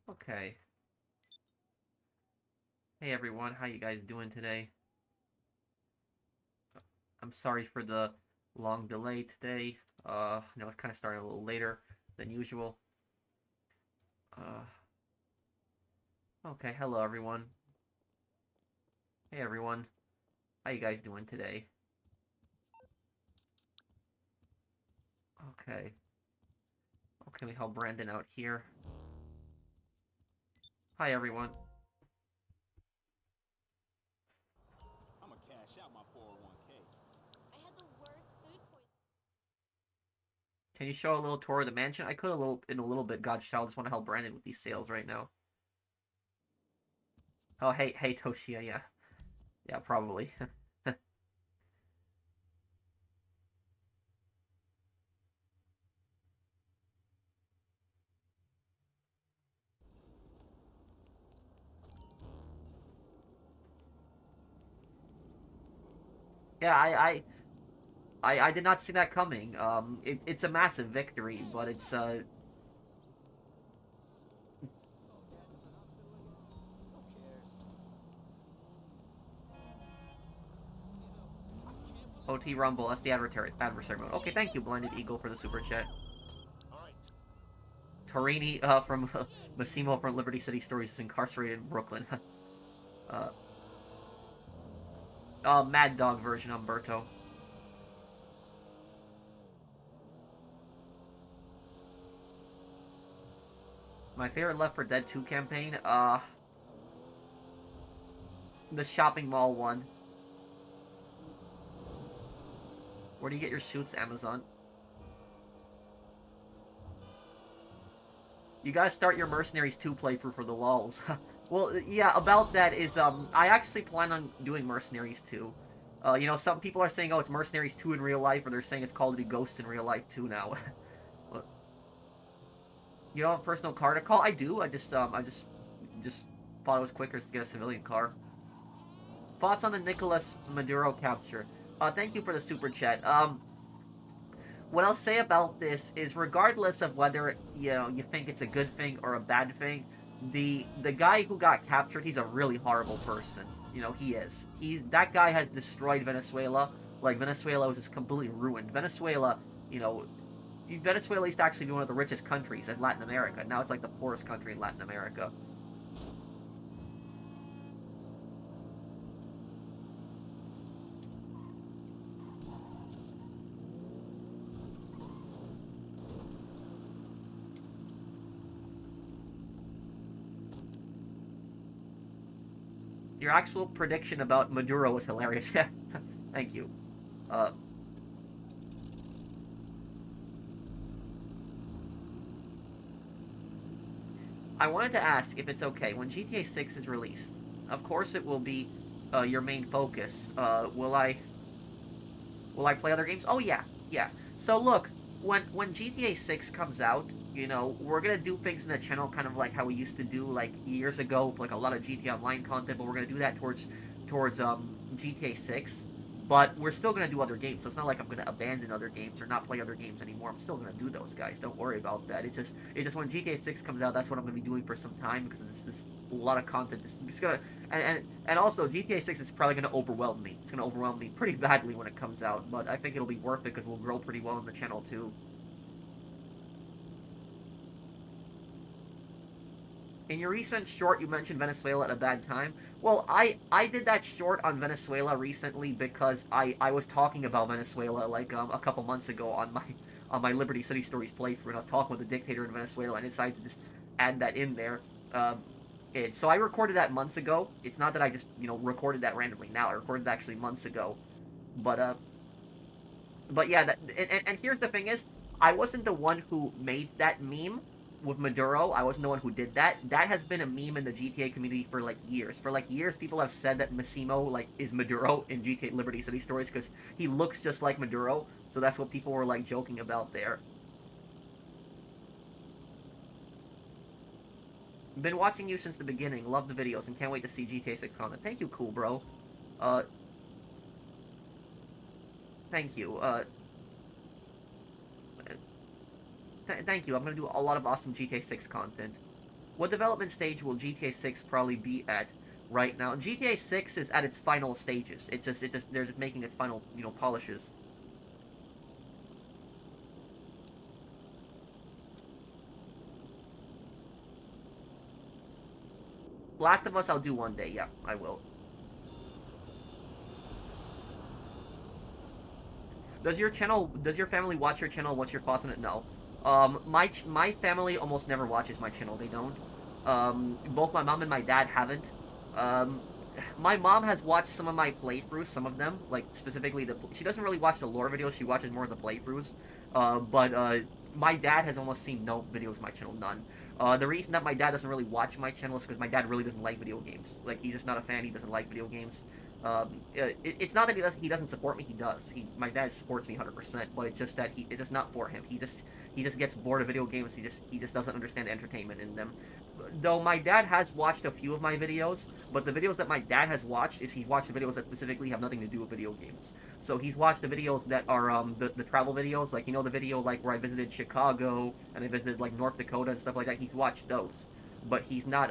Okay. Hey everyone, how you guys doing today? I'm sorry for the long delay today. It's kind of starting a little later than usual. Uh, okay, hello everyone. Hey everyone, how you guys doing today? Okay. Okay, we help Brandon out here. Hi everyone. I'ma cash out my 401k. I had the worst food poisoning. Can you show a little tour of the mansion? I could in a little bit, God's child. Just want to help Brandon with these sales right now. Oh, hey, Toshia, yeah. Yeah, probably. Yeah, I did not see that coming. It's a massive victory, but it's Who cares? I can't believe OT Rumble. That's the adversary mode. Okay, thank you, Blinded Eagle, for the super chat. Torini from Massimo from Liberty City Stories is incarcerated in Brooklyn. uh, Mad Dog version, Umberto. My favorite Left 4 Dead 2 campaign, the shopping mall one. Where do you get your suits, Amazon? You gotta start your Mercenaries 2 playthrough for the lulz. Well, yeah, about that is, I actually plan on doing Mercenaries 2. Some people are saying, oh, it's Mercenaries 2 in real life, or they're saying it's Call of Duty Ghosts in real life 2 now. You don't have a personal car to call? I do. I just thought it was quicker to get a civilian car. Thoughts on the Nicolas Maduro capture? Thank you for the super chat. What I'll say about this is, regardless of whether you think it's a good thing or a bad thing, the guy who got captured, he's a really horrible person. He is. That guy has destroyed Venezuela. Like, Venezuela was just completely ruined. You know, Venezuela used to actually be one of the richest countries in Latin America. Now it's like the poorest country in Latin America. Your actual prediction about Maduro was hilarious. Yeah, thank you. Uh, I wanted to ask if it's okay when GTA 6 is released. Of course, it will be your main focus. Will I play other games? Oh yeah, yeah. So look, when GTA 6 comes out, we're gonna do things in the channel kind of like how we used to do like years ago, like a lot of GTA Online content. But we're gonna do that towards GTA 6. But we're still gonna do other games, so it's not like I'm gonna abandon other games or not play other games anymore. I'm still gonna do those, guys. Don't worry about that. It's just when GTA 6 comes out, that's what I'm gonna be doing for some time because it's a lot of content. It's gonna and also GTA 6 is probably gonna overwhelm me. It's gonna overwhelm me pretty badly when it comes out, but I think it'll be worth it because we'll grow pretty well on the channel too. In your recent short, you mentioned Venezuela at a bad time. Well, I did that short on Venezuela recently because I was talking about Venezuela like a couple months ago on my Liberty City Stories playthrough, and I was talking with the dictator in Venezuela, and I decided to just add that in there. Um, so I recorded that months ago. It's not that I just recorded that randomly now. I recorded that actually months ago, but yeah, and here's the thing is, I wasn't the one who made that meme with Maduro. I wasn't the one who did that. That has been a meme in the GTA community for like years. For like years, people have said that Massimo like is Maduro in GTA Liberty City Stories because he looks just like Maduro. So that's what people were like joking about there. Been watching you since the beginning. Love the videos and can't wait to see GTA 6 content. Thank you, cool bro. Uh, thank you. Thank you. I'm gonna do a lot of awesome GTA 6 content. What development stage will GTA 6 probably be at right now? GTA 6 is at its final stages. They're just making its final, polishes. Last of Us I'll do one day. Yeah, I will. Does your family watch your channel? What's your thoughts on it? No. My family almost never watches my channel. They don't. Both my mom and my dad haven't. Um, my mom has watched some of my playthroughs, some of them, like specifically she doesn't really watch the lore videos. She watches more of the playthroughs. But my dad has almost seen no videos of my channel, none. The reason that my dad doesn't really watch my channel is because my dad really doesn't like video games. Like, he's just not a fan. He doesn't like video games. It's not that he doesn't support me. He does. My dad supports me 100%. But it's just that it's just not for him. He just gets bored of video games. He just doesn't understand entertainment in them. Though my dad has watched a few of my videos, but the videos that my dad has watched is he's watched the videos that specifically have nothing to do with video games. So he's watched the videos that are the travel videos, like, the video like where I visited Chicago and I visited like North Dakota and stuff like that. He's watched those, but he's not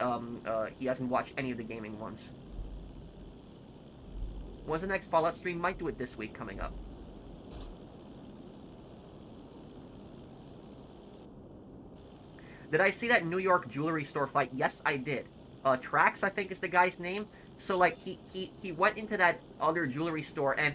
he hasn't watched any of the gaming ones. When's the next Fallout stream? Might do it this week coming up. Did I see that New York jewelry store fight? Yes, I did. Trax, I think is the guy's name. So, like, he went into that other jewelry store, and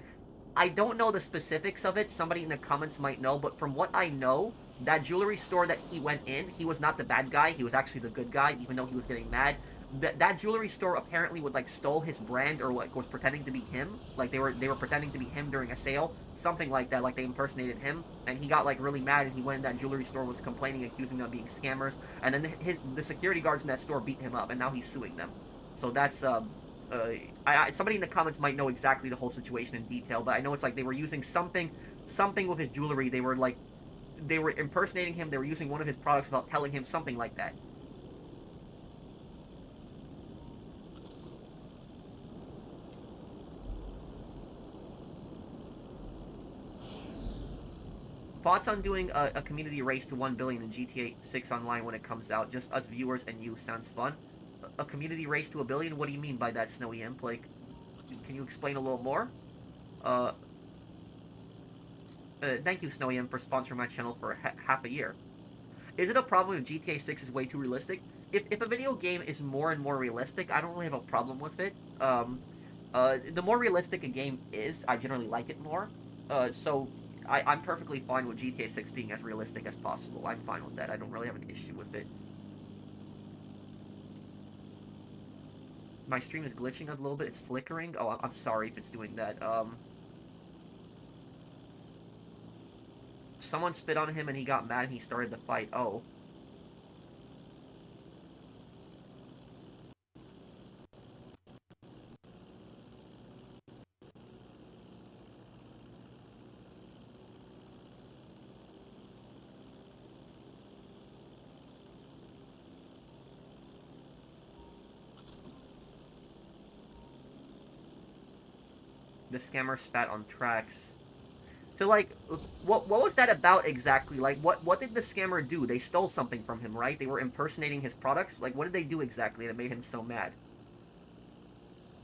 I don't know the specifics of it. Somebody in the comments might know, but from what I know, that jewelry store that he went in, he was not the bad guy. He was actually the good guy, even though he was getting mad. That jewelry store apparently would, like, stole his brand, or like was pretending to be him. Like, they were pretending to be him during a sale, something like that. Like, they impersonated him, and he got like really mad, and he went in that jewelry store, was complaining, accusing them of being scammers, and then the security guards in that store beat him up, and now he's suing them. So that's somebody in the comments might know exactly the whole situation in detail, but I know it's like they were using something with his jewelry. They were impersonating him. They were using one of his products without telling him, something like that. Thoughts on doing a community race to 1 billion in GTA 6 Online when it comes out? Just us viewers and you. Sounds fun. A community race to 1 billion? What do you mean by that, Snowy Imp? Like, can you explain a little more? Thank you, Snowy Imp, for sponsoring my channel for half a year. Is it a problem if GTA 6 is way too realistic? If a video game is more and more realistic, I don't really have a problem with it. The more realistic a game is, I generally like it more. So I'm perfectly fine with GTA 6 being as realistic as possible. I'm fine with that. I don't really have an issue with it. My stream is glitching a little bit. It's flickering. Oh, I'm sorry if it's doing that. Someone spit on him and he got mad and he started the fight. Oh. The scammer spat on Trax. So, like, what was that about exactly? Like, what did the scammer do? They stole something from him, right? They were impersonating his products? Like, what did they do exactly that made him so mad?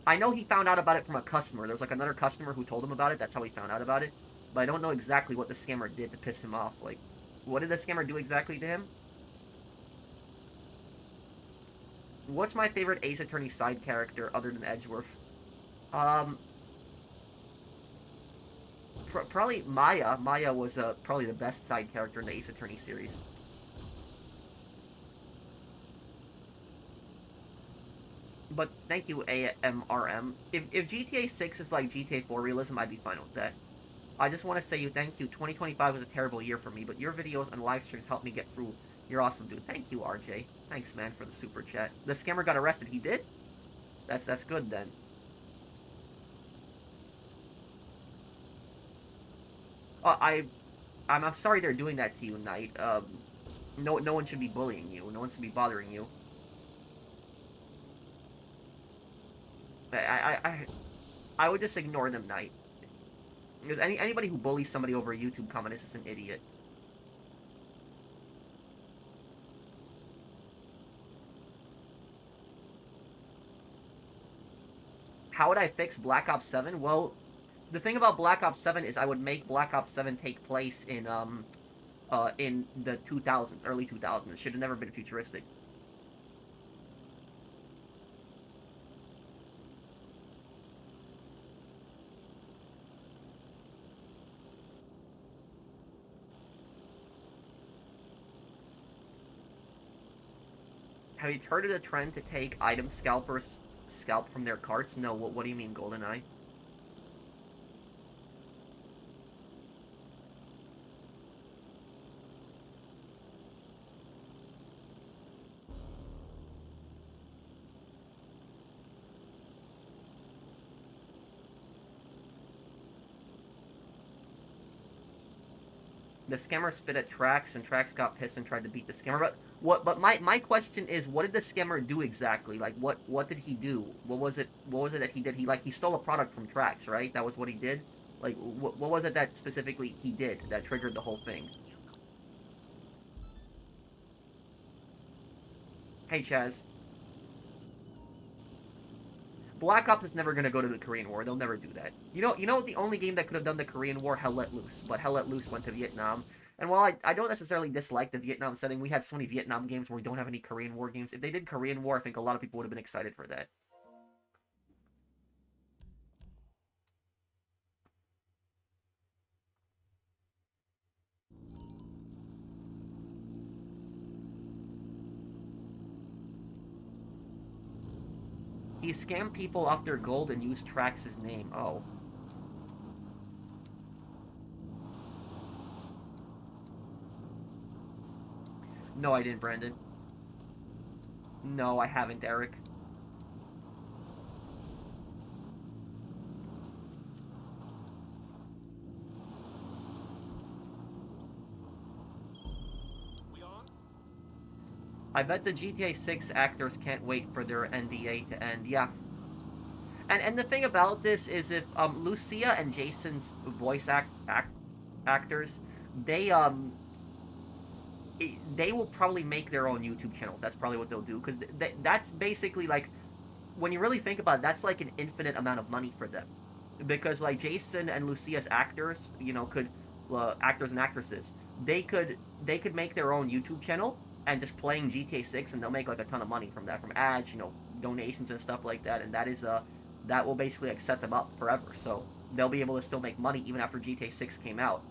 I know he found out about it from a customer. There was, like, another customer who told him about it. That's how he found out about it. But I don't know exactly what the scammer did to piss him off. Like, what did the scammer do exactly to him? What's my favorite Ace Attorney side character other than Edgeworth? Probably Maya. Maya was probably the best side character in the Ace Attorney series. But thank you, AMRM. If GTA 6 is like GTA 4 realism, I'd be fine with that. I just want to say thank you. 2025 was a terrible year for me, but your videos and live streams helped me get through. You're awesome, dude. Thank you, RJ. Thanks, man, for the super chat. The scammer got arrested. He did? That's good, then. I'm sorry they're doing that to you, Knight. No one should be bullying you. No one should be bothering you. I would just ignore them, Knight. Because anybody who bullies somebody over a YouTube comment is just an idiot. How would I fix Black Ops 7? Well, the thing about Black Ops 7 is I would make Black Ops 7 take place in the 2000s, early 2000s. It should have never been futuristic. Have you heard of the trend to take item scalpers scalp from their carts? No, what do you mean, GoldenEye? The scammer spit at Trax, and Trax got pissed and tried to beat the scammer. But my question is, what did the scammer do exactly? Like, what did he do? What was it that he did? He stole a product from Trax, right? That was what he did. Like, what was it that specifically he did that triggered the whole thing? Hey, Chaz. Black Ops is never gonna go to the Korean War. They'll never do that. You know the only game that could have done the Korean War, Hell Let Loose, but Hell Let Loose went to Vietnam. And while I don't necessarily dislike the Vietnam setting, we had so many Vietnam games where we don't have any Korean War games. If they did Korean War, I think a lot of people would have been excited for that. He scammed people off their gold and used Trax's name. Oh. No, I didn't, Brandon. No, I haven't, Eric. We on? I bet the GTA 6 actors can't wait for their NDA to end. Yeah. And the thing about this is if Lucia and Jason's voice actors, they they will probably make their own YouTube channels. That's probably what they'll do because that's basically like when you really think about it, that's like an infinite amount of money for them because like Jason and Lucia's actors, could actors and actresses, they could make their own YouTube channel and just playing GTA 6 and they'll make like a ton of money from that from ads, donations and stuff like that, and that will basically like set them up forever. So they'll be able to still make money even after GTA 6 came out.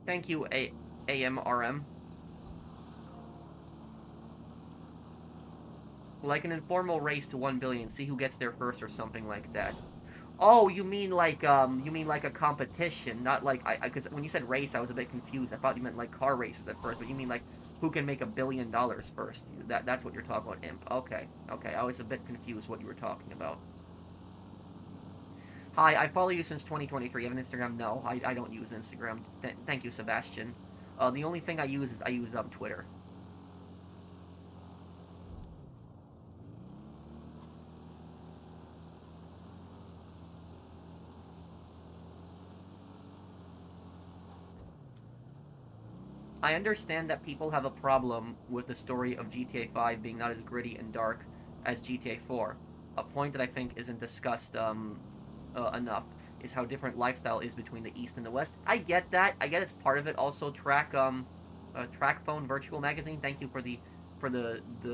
Thank you, AMRM. Like an informal race to 1 billion, see who gets there first or something like that. Oh, you mean like a competition, not like because when you said race, I was a bit confused. I thought you meant like car races at first, but you mean like who can make $1 billion first? That's what you're talking about, Imp. Okay, okay, I was a bit confused what you were talking about. Hi, I follow you since 2023. You have an Instagram? No, I don't use Instagram. Thank you, Sebastian. The only thing I use is I use Twitter. I understand that people have a problem with the story of GTA 5 being not as gritty and dark as GTA 4. A point that I think isn't discussed enough is how different lifestyle is between the East and the West. I get that. I get it's part of it. Also, Track Phone Virtual Magazine. Thank you for the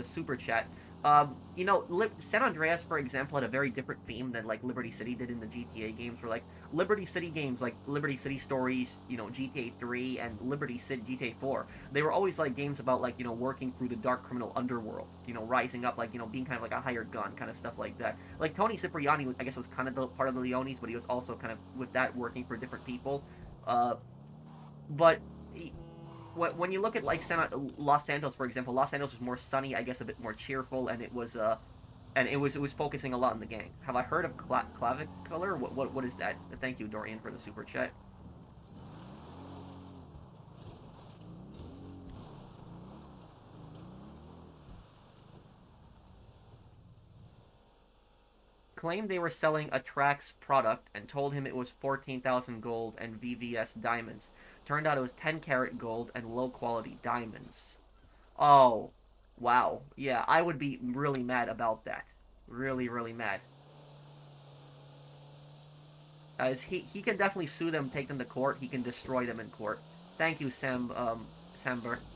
super chat. San Andreas, for example, had a very different theme than like Liberty City did in the GTA games. Where like Liberty City games, like Liberty City Stories, GTA 3 and Liberty City GTA 4, they were always like games about like working through the dark criminal underworld, rising up, like being kind of like a hired gun, kind of stuff like that. Like Tony Cipriani, I guess, was kind of the part of the Leones, but he was also kind of with that working for different people. But when you look at like Los Santos, for example, Los Santos was more sunny, I guess, a bit more cheerful, and it was focusing a lot on the gangs. Have I heard of Clavicular? What is that? Thank you, Dorian, for the super chat. Claimed they were selling a Trax product and told him it was 14,000 gold and VVS diamonds. Turned out it was 10 karat gold and low quality diamonds. Oh, wow. Yeah, I would be really mad about that. Really, really mad. He can definitely sue them, take them to court. He can destroy them in court. Thank you, Sam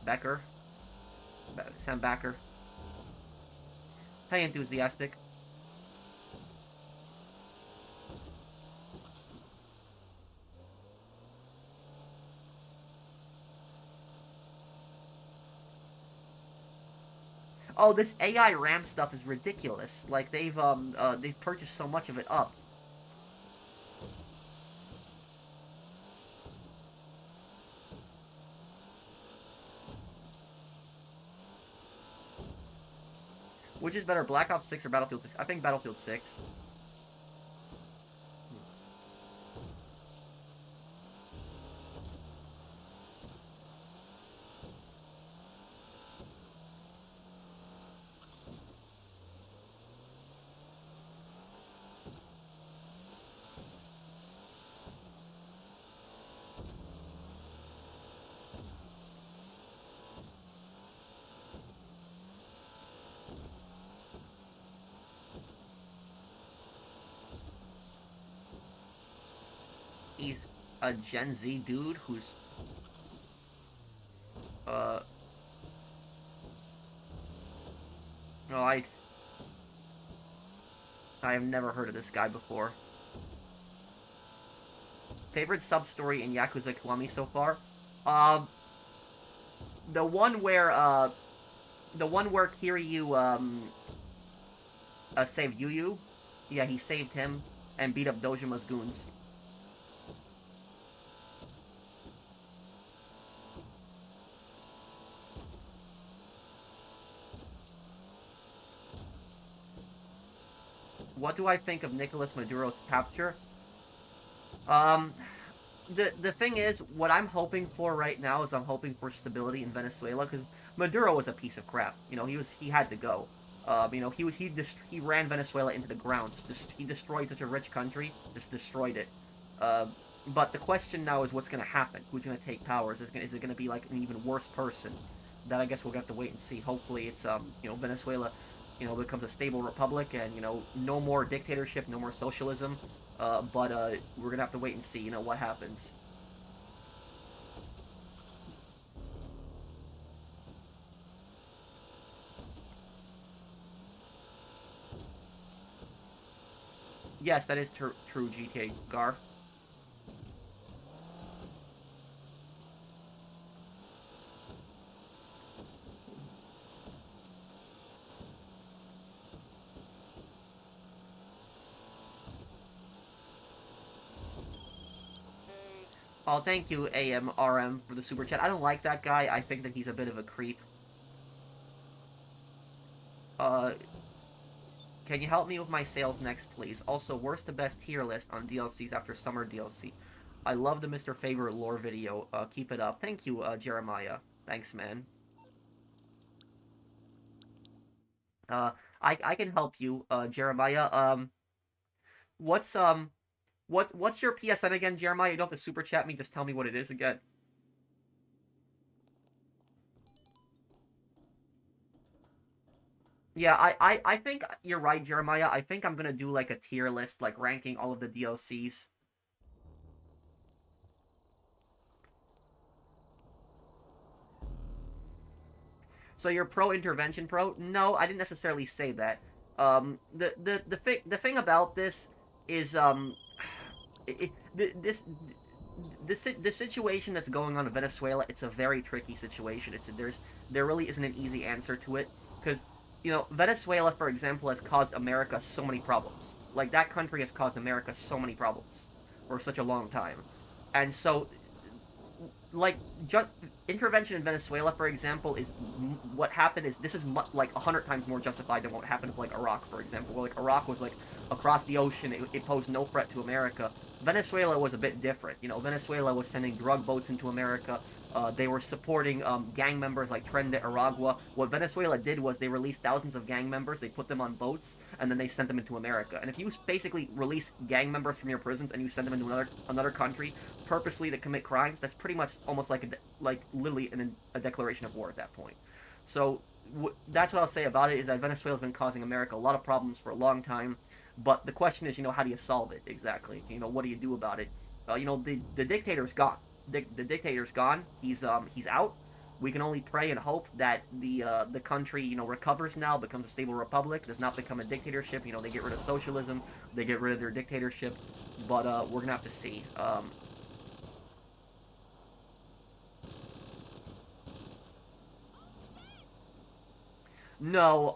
Becker. Sam Backer. Hey, enthusiastic. Oh, this AI RAM stuff is ridiculous. Like they've purchased so much of it up. Which is better, Black Ops 6 or Battlefield 6? I think Battlefield 6. He's a Gen Z dude who's uh no, I have never heard of this guy before. Favorite sub story in Yakuza Kiwami so far? Um the one where Kiryu saved Yu. Yeah, he saved him and beat up Dojima's goons. What do I think of Nicolas Maduro's capture? Um, the thing is, what I'm hoping for right now is I'm hoping for stability in Venezuela because Maduro was a piece of crap. You know, he had to go. You know, he ran Venezuela into the ground. He destroyed such a rich country, just destroyed it. Uh, but the question now is what's going to happen? Who's going to take power? Is it going to be like an even worse person? That I guess we'll have to wait and see. Hopefully, it's you know, Venezuela, you know, becomes a stable republic, and you know, no more dictatorship, no more socialism. But we're gonna have to wait and see, you know, what happens. Yes, that is true, GTA Gar. Oh, thank you, AMRM, for the super chat. I don't like that guy. I think that he's a bit of a creep. Uh, can you help me with my sales next, please? Also, worst to best tier list on DLCs after summer DLC. I love the Mr. Favorite lore video. Keep it up. Thank you, Jeremiah. Thanks, man. Uh, I can help you, Jeremiah. What's what's your PSN again, Jeremiah? You don't have to super chat me. Just tell me what it is again. Yeah, I think you're right, Jeremiah. I think I'm gonna do like a tier list, like ranking all of the DLCs. So you're pro intervention pro? No, I didn't necessarily say that. The thing about this is the situation that's going on in Venezuela. It's a very tricky situation. There really isn't an easy answer to it because you know Venezuela, for example, has caused America so many problems. Like that country has caused America so many problems for such a long time, and so like intervention in Venezuela, for example, is what happened is this is like 100 times more justified than what happened with like Iraq, for example. Where like Iraq was like across the ocean, it posed no threat to America, Venezuela was a bit different. You know, Venezuela was sending drug boats into America. They were supporting gang members like Tren de Aragua. What Venezuela did was they released thousands of gang members, they put them on boats, and then they sent them into America. And if you basically release gang members from your prisons and you send them into another country purposely to commit crimes, that's pretty much almost like literally a declaration of war at that point. So that's what I'll say about it, is that Venezuela's been causing America a lot of problems for a long time. But the question is, how do you solve it exactly? What do you do about it? The dictator's gone. The dictator's gone. He's out. We can only pray and hope that the country recovers now, becomes a stable republic, does not become a dictatorship. They get rid of socialism, they get rid of their dictatorship. But we're gonna have to see. No,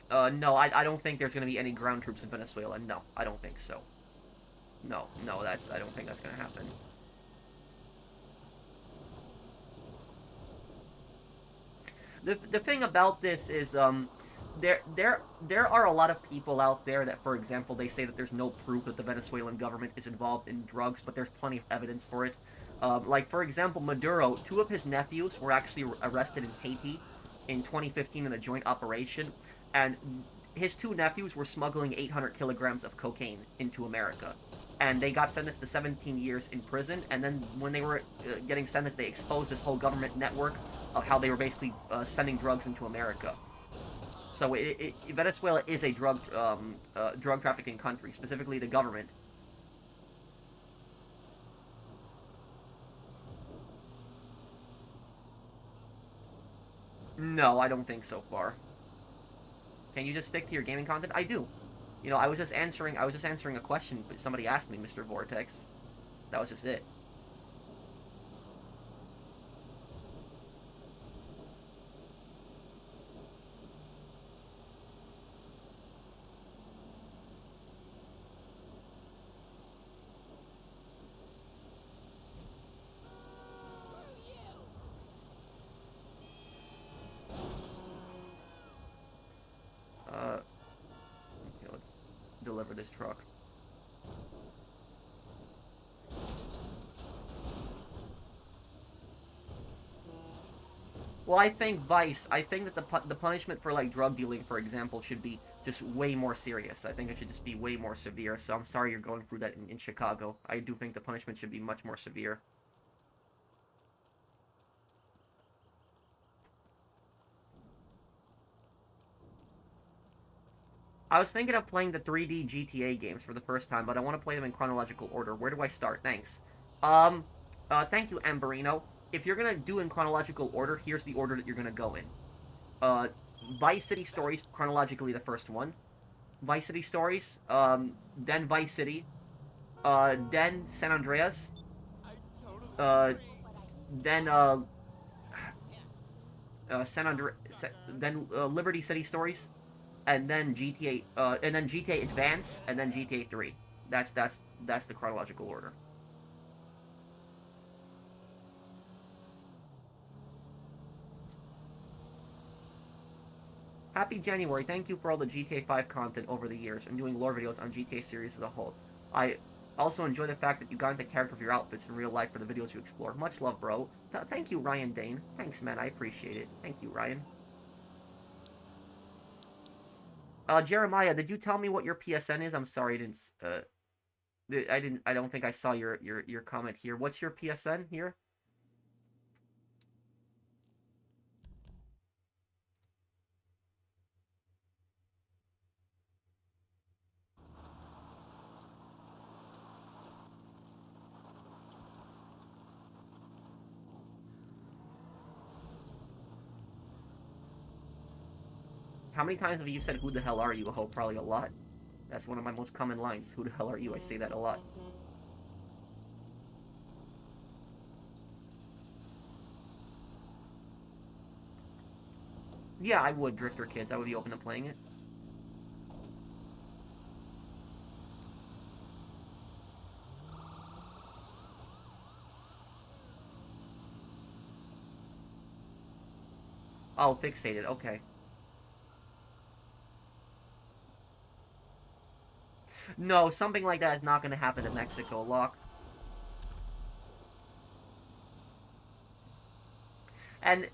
no, I don't think there's going to be any ground troops in Venezuela. No, I don't think so. No, no, I don't think that's going to happen. The thing about this is, there are a lot of people out there that, for example, they say that there's no proof that the Venezuelan government is involved in drugs, but there's plenty of evidence for it. Like, for example, Maduro, two of his nephews were actually arrested in Haiti in 2015 in a joint operation, and his two nephews were smuggling 800 kilograms of cocaine into America. And they got sentenced to 17 years in prison, and then when they were getting sentenced, they exposed this whole government network of how they were basically sending drugs into America. So Venezuela is a drug trafficking country, specifically the government. No, I don't think so far. Can you just stick to your gaming content? I do. I was just answering a question somebody asked me, Mr. Vortex. That was just it. Okay, let's deliver this truck. Well, I think Vice. I think that the punishment for like drug dealing, for example, should be just way more serious. I think it should just be way more severe. So I'm sorry you're going through that in Chicago. I do think the punishment should be much more severe. I was thinking of playing the 3D GTA games for the first time, but I want to play them in chronological order. Where do I start? Thanks. Um, thank you, Amberino. If you're gonna do in chronological order, here's the order that you're gonna go in. Uh, Vice City Stories, chronologically the first one. Vice City Stories, then Vice City, then San Andreas, I totally uh, agree. then San Andre, then Liberty City Stories, and then GTA Advance, and then GTA 3. That's the chronological order. Happy January! Thank you for all the GTA 5 content over the years and doing lore videos on GTA series as a whole. I also enjoy the fact that you got into character of your outfits in real life for the videos you explore. Much love, bro. Thank you, Ryan Dane. Thanks, man. I appreciate it. Thank you, Ryan. Jeremiah, did you tell me what your PSN is? I'm sorry, I don't think I saw your comment here. What's your PSN here? How many times have you said, "Who the hell are you?" Oh, probably a lot. That's one of my most common lines. Who the hell are you? I say that a lot. Yeah, I would, Drifter Kids. I would be open to playing it. Oh, fixated. Okay. No, something like that is not going to happen in Mexico, Locke. And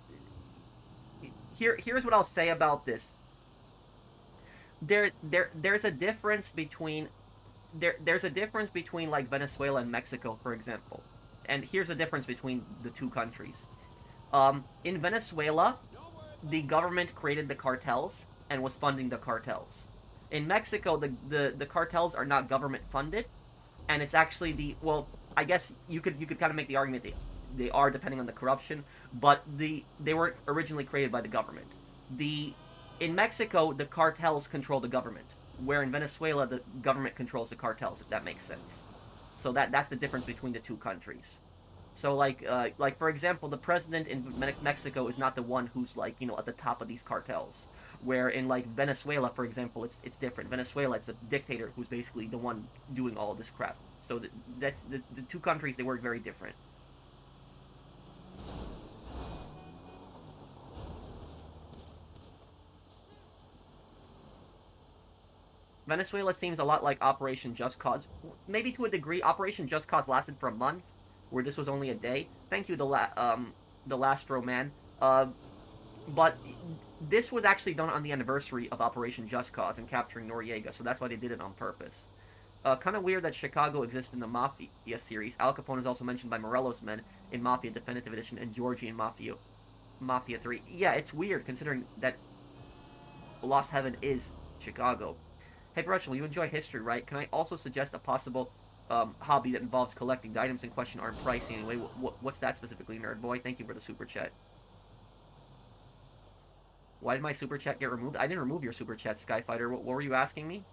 here's what I'll say about this. There's a difference between there's a difference between like Venezuela and Mexico, for example. And here's the difference between the two countries. In Venezuela, the government created the cartels and was funding the cartels. In Mexico, the cartels are not government funded, and it's actually I guess you could kind of make the argument they are depending on the corruption, but they weren't originally created by the government. The In Mexico, the cartels control the government, where in Venezuela the government controls the cartels. If that makes sense. So that's the difference between the two countries. So like for example, the president in Mexico is not the one who's like at the top of these cartels. Where in like Venezuela, for example, it's different. Venezuela, it's the dictator who's basically the one doing all of this crap. So that's the two countries. They work very different. Venezuela seems a lot like Operation Just Cause. Maybe to a degree. Operation Just Cause lasted for a month, where this was only a day. Thank you, the last man. But this was actually done on the anniversary of Operation Just Cause and capturing Noriega, so that's why they did it on purpose. Kind of weird that Chicago exists in the Mafia series. Al Capone is also mentioned by Morello's Men in Mafia Definitive Edition and Georgie in Mafia 3. Yeah, it's weird considering that Lost Heaven is Chicago. Hey, Professional, you enjoy history, right? Can I also suggest a possible hobby that involves collecting? The items in question aren't pricey anyway. What's that specifically, Nerd Boy? Thank you for the super chat. Why did my super chat get removed? I didn't remove your super chat, Skyfighter. What were you asking me?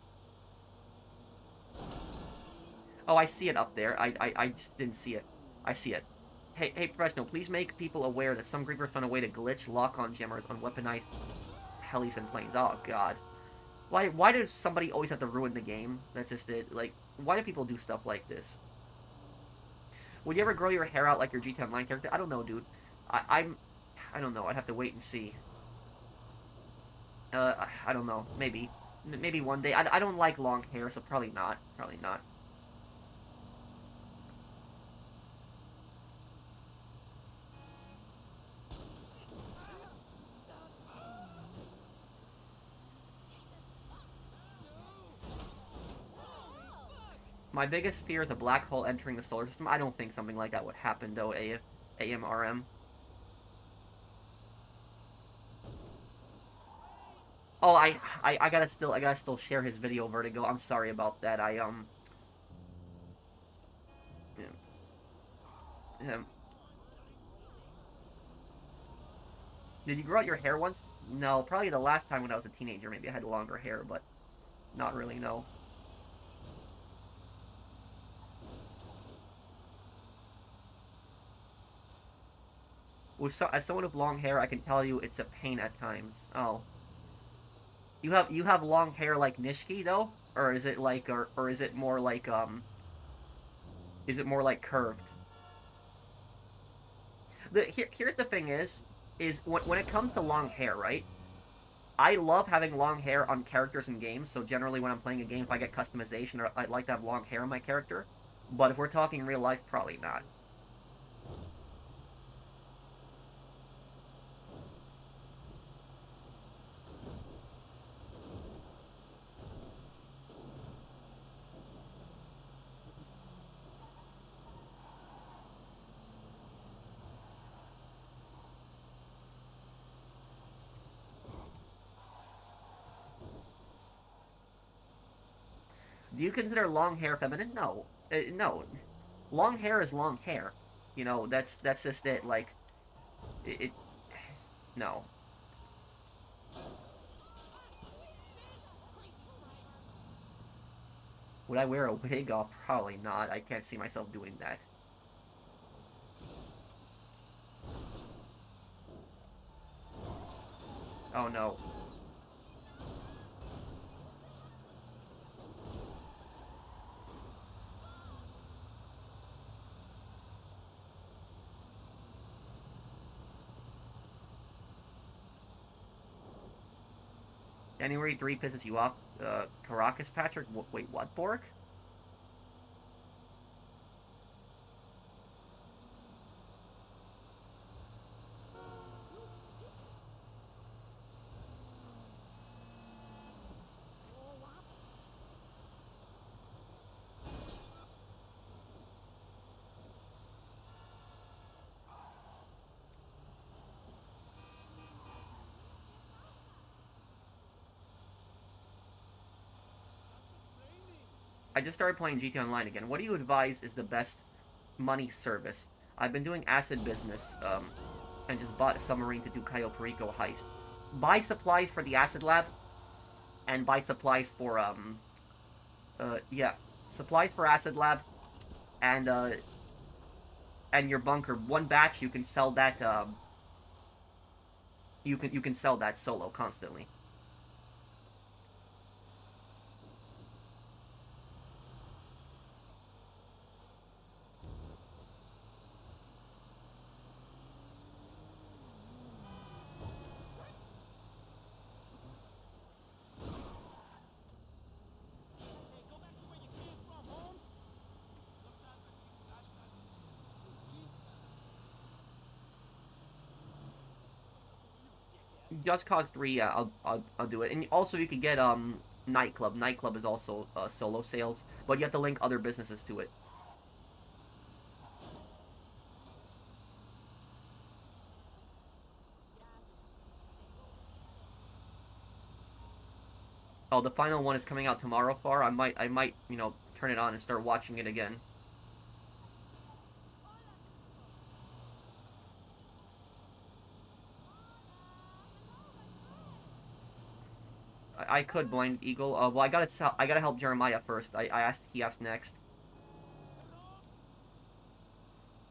Oh, I see it up there. I just didn't see it. I see it. Hey, Professional, please make people aware that some griefers found a way to glitch lock-on jammers on weaponized helis and planes. Oh, God. Why does somebody always have to ruin the game? That's just it. Like, why do people do stuff like this? Would you ever grow your hair out like your GTA Online character? I don't know, dude. I don't know. I'd have to wait and see. I don't know. Maybe. Maybe one day. I don't like long hair, so probably not. Probably not. My biggest fear is a black hole entering the solar system. I don't think something like that would happen, though, AMRM. Oh, I gotta still share his video, Vertigo. I'm sorry about that. Yeah. Did you grow out your hair once? No, probably the last time when I was a teenager. Maybe I had longer hair, but not really, no. As someone with long hair, I can tell you it's a pain at times. Oh. You have long hair like Nishiki though? Or is it like or is it more like is it more like curved? Here's the thing is when it comes to long hair, right? I love having long hair on characters in games, so generally when I'm playing a game, if I get customization, or I'd like to have long hair on my character. But if we're talking real life, probably not. Do you consider long hair feminine? No, no. Long hair is long hair. That's just it. Like, it no. Would I wear a wig? Oh, probably not. I can't see myself doing that. Oh no. January 3 pisses you off. Caracas, Patrick? Wait, what, Bork? I just started playing GT Online again. What do you advise is the best money service? I've been doing acid business, and just bought a submarine to do Cayo Perico heist. Buy supplies for the acid lab, and buy supplies for, yeah. Supplies for acid lab, and, and your bunker. One batch, you can sell that, you can sell that solo constantly. Just Cause 3, yeah, I'll do it. And also you can get Nightclub. Nightclub is also solo sales, but you have to link other businesses to it. Oh, the final one is coming out tomorrow, Far. I might, turn it on and start watching it again. I could Blind Eagle. Well, I gotta help Jeremiah first. He asked next.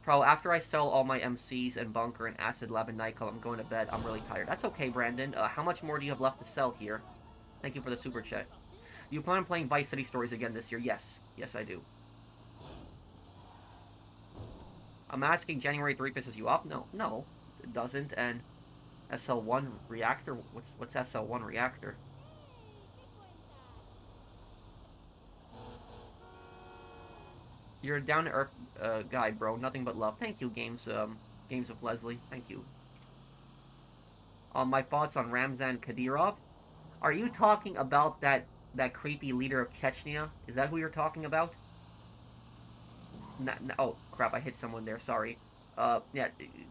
Probably after I sell all my MCs and Bunker and Acid Lab and Nightclub, I'm going to bed. I'm really tired. That's okay, Brandon. How much more do you have left to sell here? Thank you for the super chat. Do you plan on playing Vice City Stories again this year? Yes. Yes, I do. I'm asking January 3 pisses you off? No. No, it doesn't. And SL1 reactor? What's SL1 reactor? You're a down-to-earth guy, bro. Nothing but love. Thank you, Games of Leslie. Thank you. My thoughts on Ramzan Kadyrov. Are you talking about that creepy leader of Chechnya? Is that who you're talking about? Oh, crap, I hit someone there, sorry. Yeah,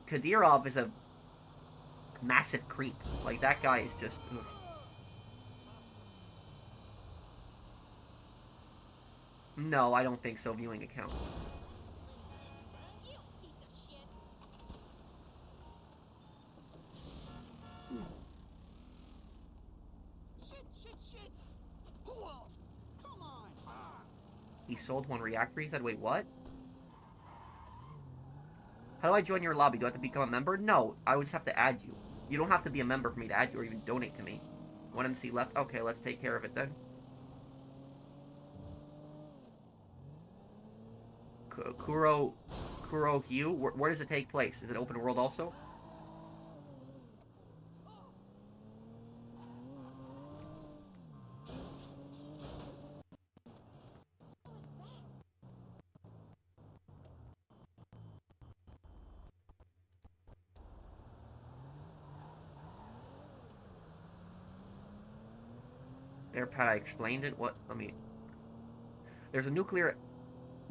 Kadyrov is a massive creep. Like, that guy is just... Ugh. No, I don't think so, viewing account. You piece of shit. Shit. Whoa. Come on. He sold one reactor, he said, wait, what? How do I join your lobby? Do I have to become a member? No, I would just have to add you. You don't have to be a member for me to add you or even donate to me. One MC left? Okay, let's take care of it then. Kuro Hugh? Where does it take place? Is it open world also? There, Pat, I explained it. What? Let me... There's a nuclear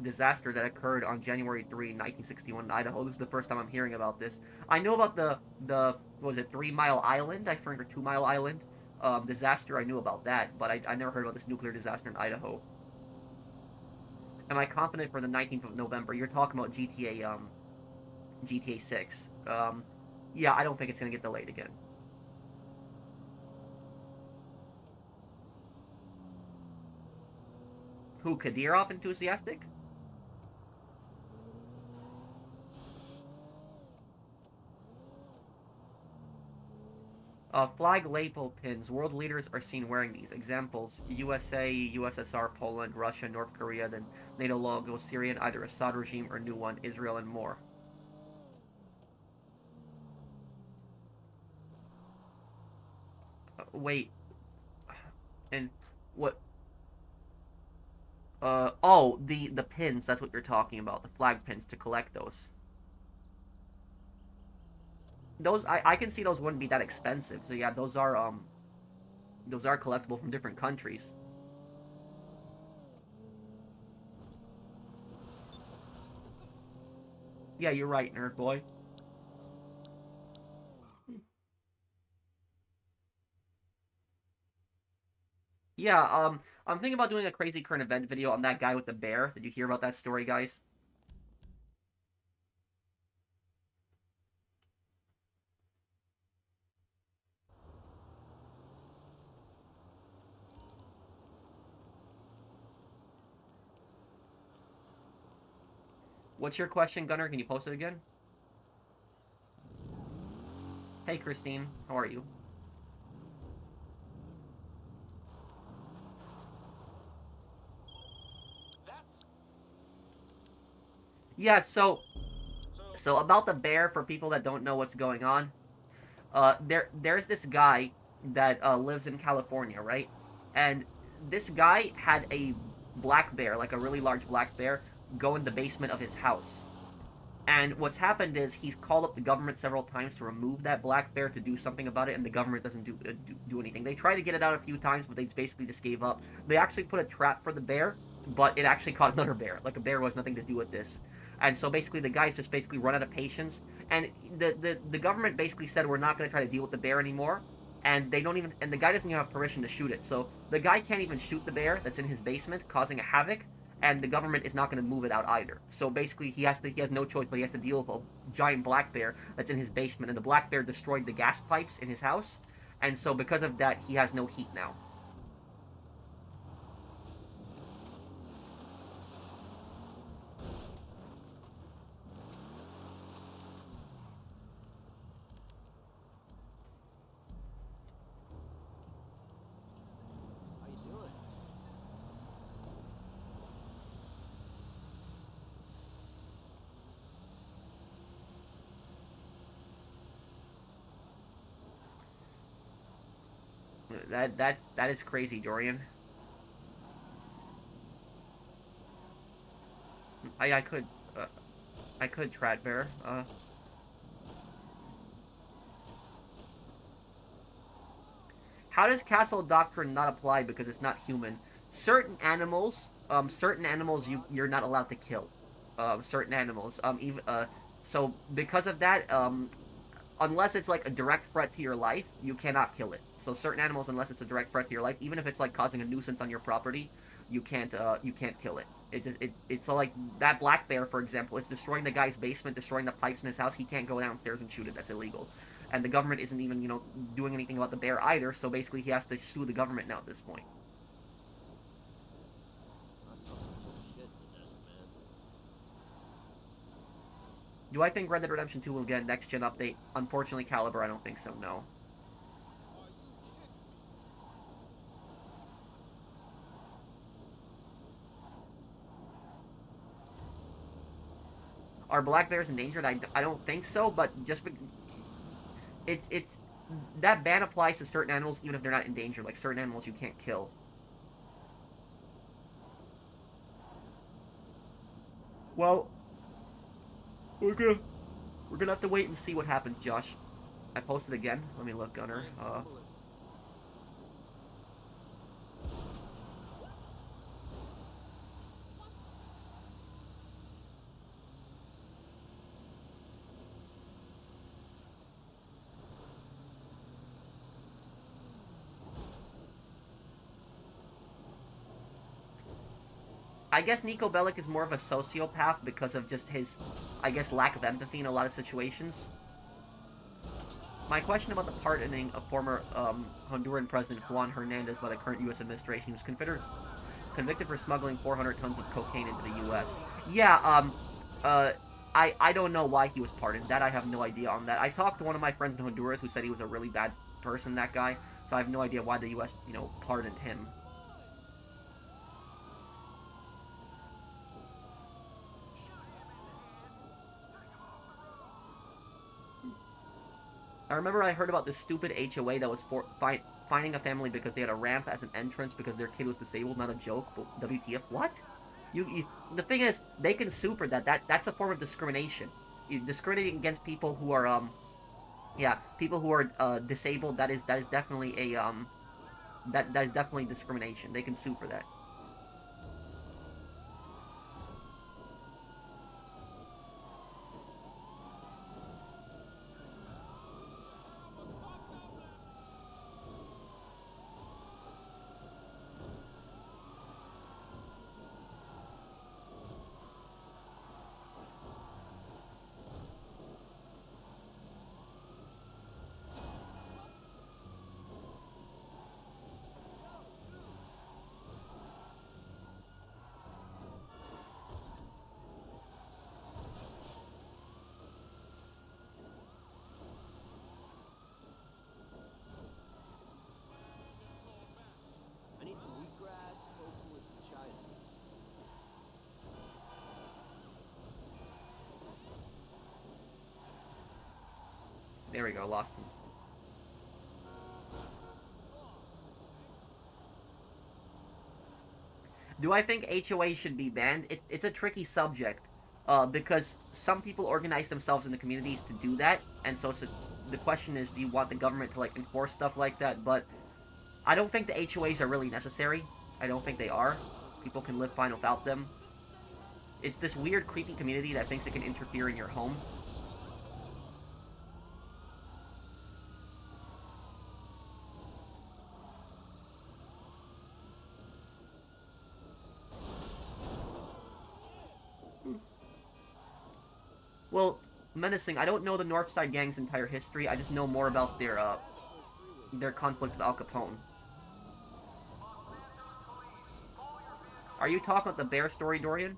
disaster that occurred on January 3, 1961 in Idaho. This is the first time I'm hearing about this. I know about what was it, 3 Mile Island, I think, or 2 Mile Island disaster. I knew about that, but I never heard about this nuclear disaster in Idaho. Am I confident for the 19th of November? You're talking about GTA 6. Yeah, I don't think it's going to get delayed again. Who, Kadyrov enthusiastic? Flag label pins. World leaders are seen wearing these. Examples: USA, USSR, Poland, Russia, North Korea, then NATO logo, Syrian, either Assad regime or new one, Israel, and more. Wait. And what? Oh, the pins. That's what you're talking about. The flag pins to collect those. Those I can see those wouldn't be that expensive. So yeah, those are collectible from different countries. Yeah, you're right, nerd boy. Yeah, I'm thinking about doing a crazy current event video on that guy with the bear. Did you hear about that story, guys? What's your question, Gunner? Can you post it again? Hey, Christine. How are you? That's Yeah, so so. so about the bear, for people that don't know what's going on, there's this guy that lives in California, right? And this guy had a black bear, like a really large black bear, go in the basement of his house. And what's happened is he's called up the government several times to remove that black bear to do something about it, and the government doesn't do anything. They tried to get it out a few times, but they basically just gave up. They actually put a trap for the bear, but it actually caught another bear. Like a bear was nothing to do with this. And so basically the guys just basically run out of patience, and the government basically said we're not going to try to deal with the bear anymore, and they don't even, and the guy doesn't even have permission to shoot it. So the guy can't even shoot the bear that's in his basement, causing a havoc, and the government is not going to move it out either. So basically, he has no choice, but he has to deal with a giant black bear that's in his basement, and the black bear destroyed the gas pipes in his house, and so because of that, he has no heat now. How you doing? That is crazy, Dorian. I could uh, I could Tradbear. How does Castle Doctrine not apply because it's not human? Certain animals you're not allowed to kill. Certain animals. Even so because of that, unless it's like a direct threat to your life, you cannot kill it. So certain animals, unless it's a direct threat to your life, even if it's like causing a nuisance on your property, you can't kill it. It's so like that black bear, for example, it's destroying the guy's basement, destroying the pipes in his house. He can't go downstairs and shoot it. That's illegal. And the government isn't even doing anything about the bear either. So basically, he has to sue the government now at this point. I saw some cool shit in the desert, man. Do I think Red Dead Redemption 2 will get a next gen update? Unfortunately, Caliber, I don't think so. No. Are you kidding me? Are black bears endangered? I don't think so. But it's that ban applies to certain animals even if they're not endangered. Like certain animals you can't kill. Well, we're gonna we're gonna have to wait and see what happens, Josh. I posted again. Let me look, Gunner. Grand symbolism. I guess Nico Bellic is more of a sociopath because of just his, I guess, lack of empathy in a lot of situations. My question about the pardoning of former Honduran President Juan Hernandez by the current U.S. administration, he was convicted for smuggling 400 tons of cocaine into the U.S. Yeah, uh, I don't know why he was pardoned. That I have no idea on that. I talked to one of my friends in Honduras who said he was a really bad person, that guy. So I have no idea why the U.S. Pardoned him. I remember I heard about this stupid HOA that was finding a family because they had a ramp as an entrance because their kid was disabled. Not a joke, but WTF? What? The thing is, they can sue for that. That's a form of discrimination. Discriminating against people who are yeah, people who are disabled. That is definitely a that is definitely discrimination. They can sue for that. I need some wheatgrass, tofu, and some chia seeds. There we go. Lost him. Do I think HOA should be banned? It's a tricky subject, because some people organize themselves in the communities to do that, and so the question is, do you want the government to like enforce stuff like that? But I don't think the HOAs are really necessary. I don't think they are. People can live fine without them. It's this weird, creepy community that thinks it can interfere in your home. Well, menacing. I don't know the Northside Gang's entire history. I just know more about their conflict with Al Capone. Are you talking about the bear story, Dorian?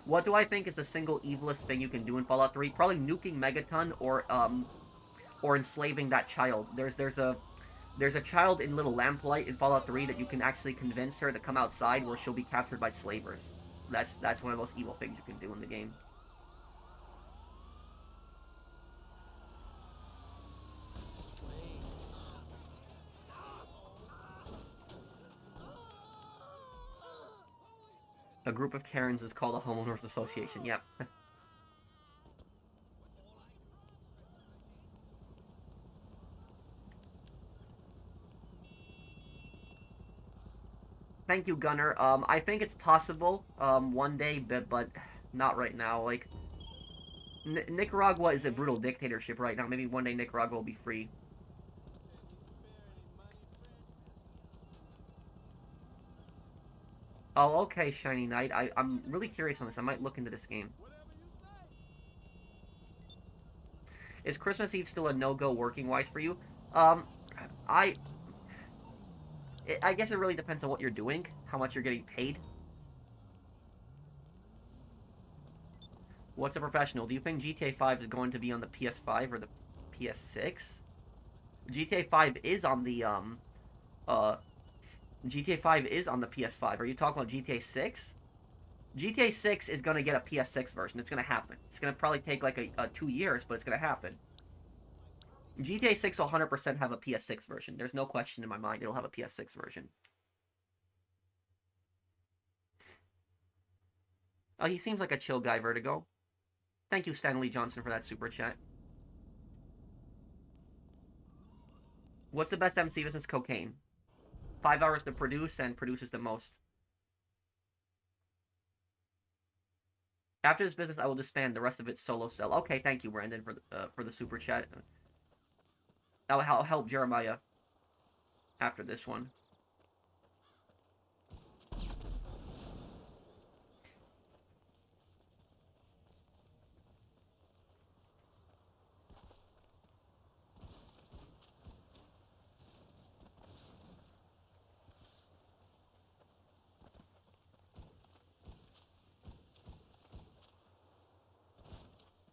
What do I think is the single evilest thing you can do in Fallout 3? Probably nuking Megaton or enslaving that child. There's a child in Little Lamplight in Fallout 3 that you can actually convince her to come outside where she'll be captured by slavers. That's one of the most evil things you can do in the game. A group of Karens is called a homeowners association. Yep. Thank you, Gunner. I think it's possible one day, but not right now. Like, Nicaragua is a brutal dictatorship right now. Maybe one day Nicaragua will be free. Oh, okay, Shiny Knight. I'm really curious on this. I might look into this game. Is Christmas Eve still a no-go working-wise for you? I guess it really depends on what you're doing, how much you're getting paid. What's a professional? Do you think GTA 5 is going to be on the PS5 or the PS6? GTA 5 is on the GTA 5 is on the PS5. Are you talking about GTA 6? GTA 6 is going to get a PS6 version. It's going to happen. It's going to probably take like a 2 years, but it's going to happen. GTA 6 will 100% have a PS6 version. There's no question in my mind it'll have a PS6 version. Oh, he seems like a chill guy, Vertigo. Thank you, Stanley Johnson, for that super chat. What's the best MC business? Cocaine. 5 hours to produce and produces the most. After this business, I will disband. The rest of it solo sell. Okay, thank you, Brandon, for the super chat. I'll help Jeremiah after this one.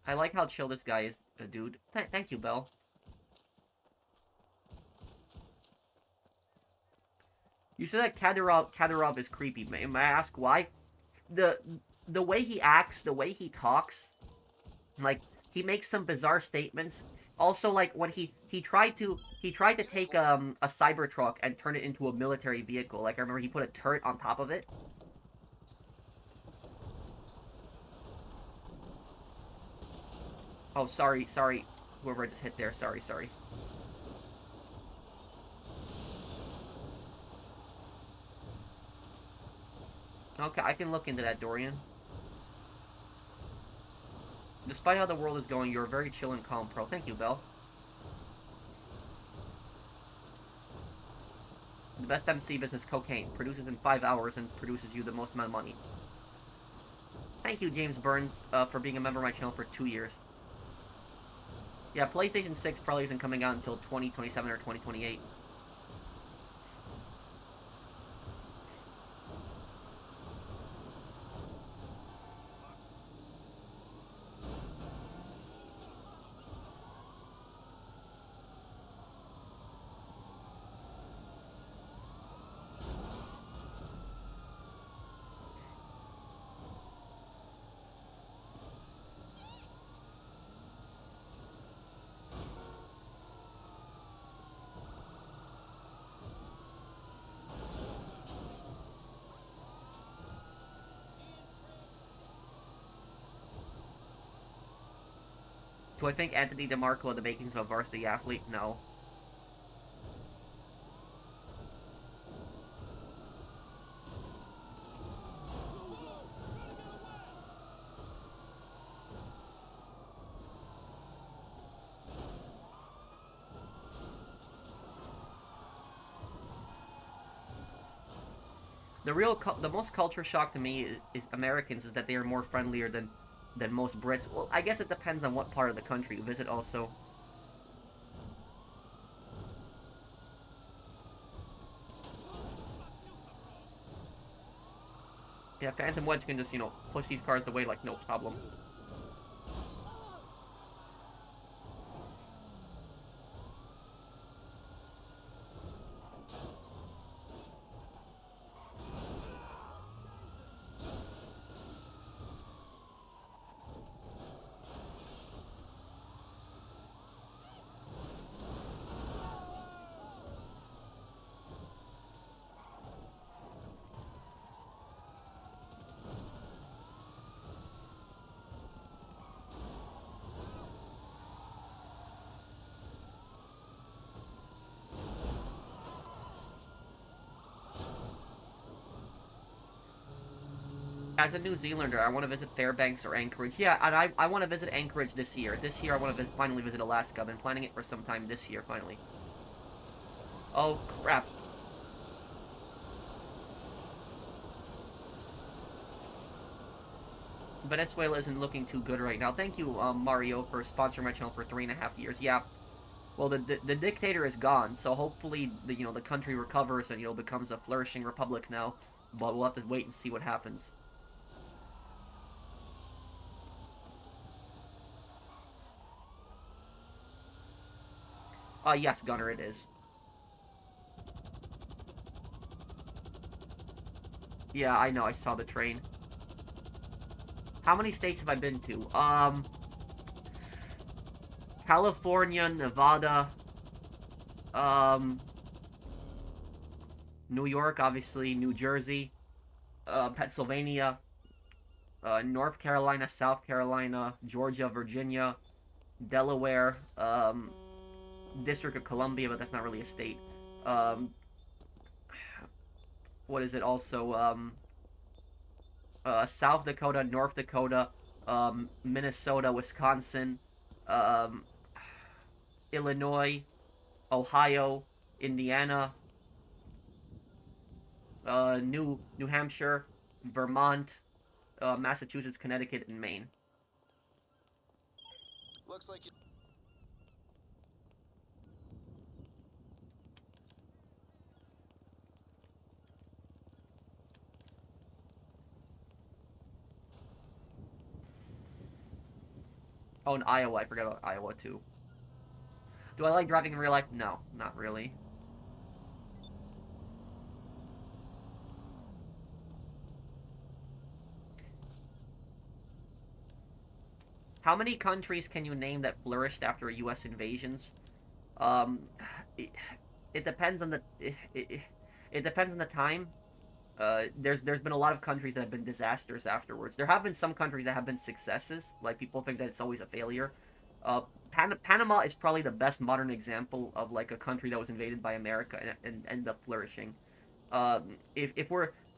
I like how chill this guy is, dude. Thank you, Bell. You said that Kadyrov is creepy. May I ask why? The way he acts, the way he talks, Like, he makes some bizarre statements. Also, like when he tried to take a Cybertruck and turn it into a military vehicle. Like I remember he put a turret on top of it. Oh, sorry, whoever I just hit there. Sorry. Okay, I can look into that, Dorian. Despite how the world is going, you're a very chill and calm pro. Thank you, Bell. The best MC business, cocaine. Produces in 5 hours and produces you the most amount of money. Thank you, James Burns, for being a member of my channel for 2 years. Yeah, PlayStation 6 probably isn't coming out until 2027 or 2028. Do I think Anthony DeMarco had the makings of a varsity athlete? No. The most culture shock to me is Americans is that they are more friendlier than most Brits. Well, I guess it depends on what part of the country you visit also. Yeah, Phantom Wedge can just, push these cars away like no problem. As a New Zealander, I want to visit Fairbanks or Anchorage. Yeah, and I want to visit Anchorage this year. This year I want to finally visit Alaska. I've been planning it for some time this year, finally. Oh, crap. Venezuela isn't looking too good right now. Thank you, Mario, for sponsoring my channel for 3.5 years. Yeah, well, the dictator is gone, so hopefully the country recovers and becomes a flourishing republic now. But we'll have to wait and see what happens. Yes, Gunner, it is. Yeah, I know. I saw the train. How many states have I been to? California, Nevada, New York, obviously, New Jersey, Pennsylvania, North Carolina, South Carolina, Georgia, Virginia, Delaware, District of Columbia, but that's not really a state. What is it also? South Dakota, North Dakota, Minnesota, Wisconsin, um, Illinois, Ohio, Indiana, New Hampshire, Vermont, Massachusetts, Connecticut, and Maine. Looks like you. Oh, and Iowa. I forgot about Iowa, too. Do I like driving in real life? No, not really. How many countries can you name that flourished after U.S. invasions? Um, it, it depends on the it depends on the time. There's been a lot of countries that have been disasters afterwards. There have been some countries that have been successes. Like people think that it's always a failure. Uh, Panama is probably the best modern example of like a country that was invaded by America and ended up flourishing.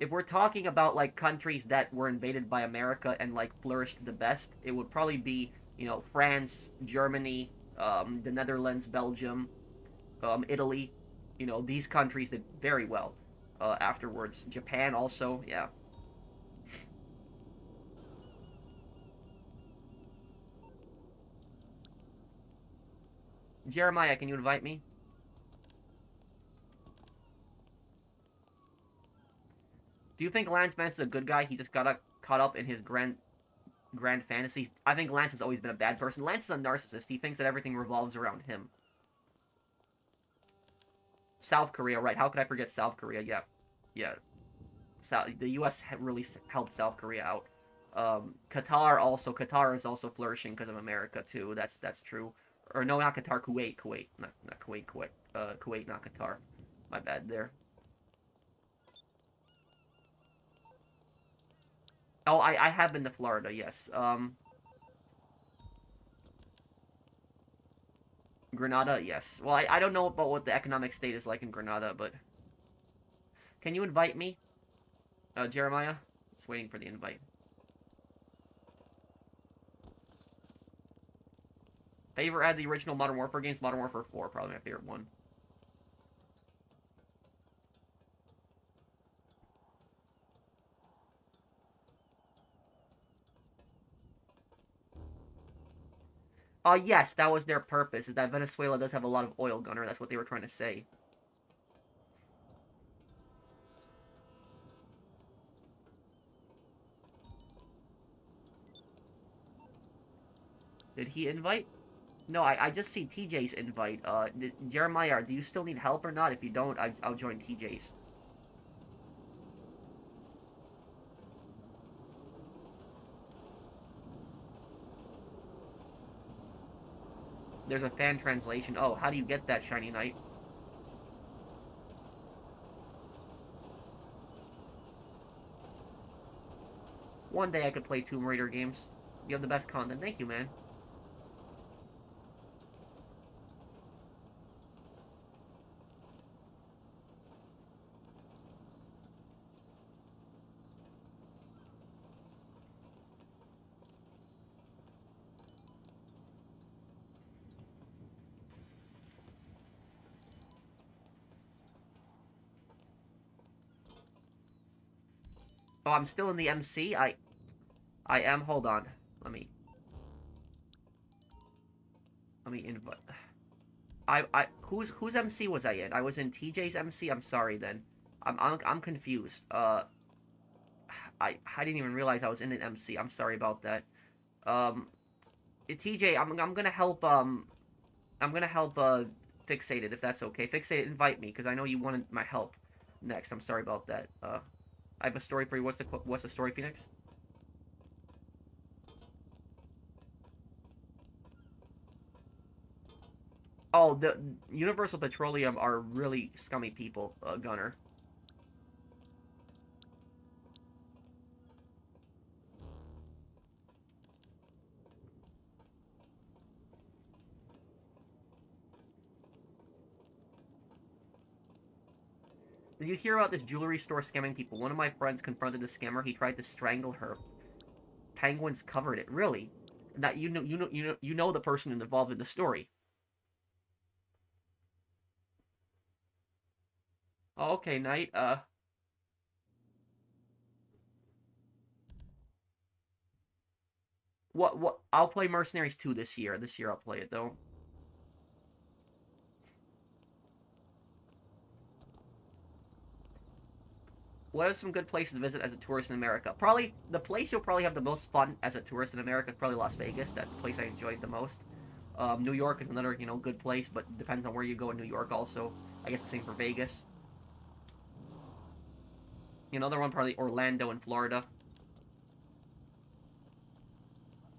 If we're talking about like countries that were invaded by America and like flourished the best, it would probably be France, Germany, the Netherlands, Belgium, Italy. These countries did very well afterwards. Japan also, yeah. Jeremiah, can you invite me? Do you think Lance Mance is a good guy? He just got caught up in his grand fantasies. I think Lance has always been a bad person. Lance is a narcissist. He thinks that everything revolves around him. South Korea, right? How could I forget South Korea? Yeah, yeah. The U.S. really helped South Korea out. Qatar also. Qatar is also flourishing because of America too. That's true. Or no, not Qatar. Kuwait. Not Kuwait. Kuwait, not Qatar. My bad there. Oh, I have been to Florida. Yes. Grenada. Yes. Well, I don't know about what the economic state is like in Grenada, but can you invite me, Jeremiah? Just waiting for the invite. Favorite out of the original Modern Warfare games? Modern Warfare 4, probably my favorite one. Yes, that was their purpose, is that Venezuela does have a lot of oil, Gunner. That's what they were trying to say. Did he invite? No, I just see TJ's invite. Jeremiah, do you still need help or not? If you don't, I'll join TJ's. There's a fan translation. Oh, how do you get that, Shiny Knight? One day I could play Tomb Raider games. You have the best content. Thank you, man. Oh, I'm still in the MC? I am. Hold on. Let me invite. Whose MC was I in? I was in TJ's MC. I'm sorry then. I'm confused. I didn't even realize I was in an MC. I'm sorry about that. Um, TJ, I'm gonna help. I'm gonna help. Fixated if that's okay. Fixated, invite me because I know you wanted my help. Next, I'm sorry about that. I have a story for you. What's the story, Phoenix? Oh, the Universal Petroleum are really scummy people, Gunner. Did you hear about this jewelry store scamming people? One of my friends confronted the scammer. He tried to strangle her. Penguins covered it. Really? That you know the person involved in the story. Oh, okay, Knight. What? I'll play Mercenaries 2 this year. This year I'll play it though. What are some good places to visit as a tourist in America? Probably the place you'll probably have the most fun as a tourist in America is probably Las Vegas. That's the place I enjoyed the most. New York is another good place, but depends on where you go in New York. Also, I guess the same for Vegas. Another one probably Orlando in Florida.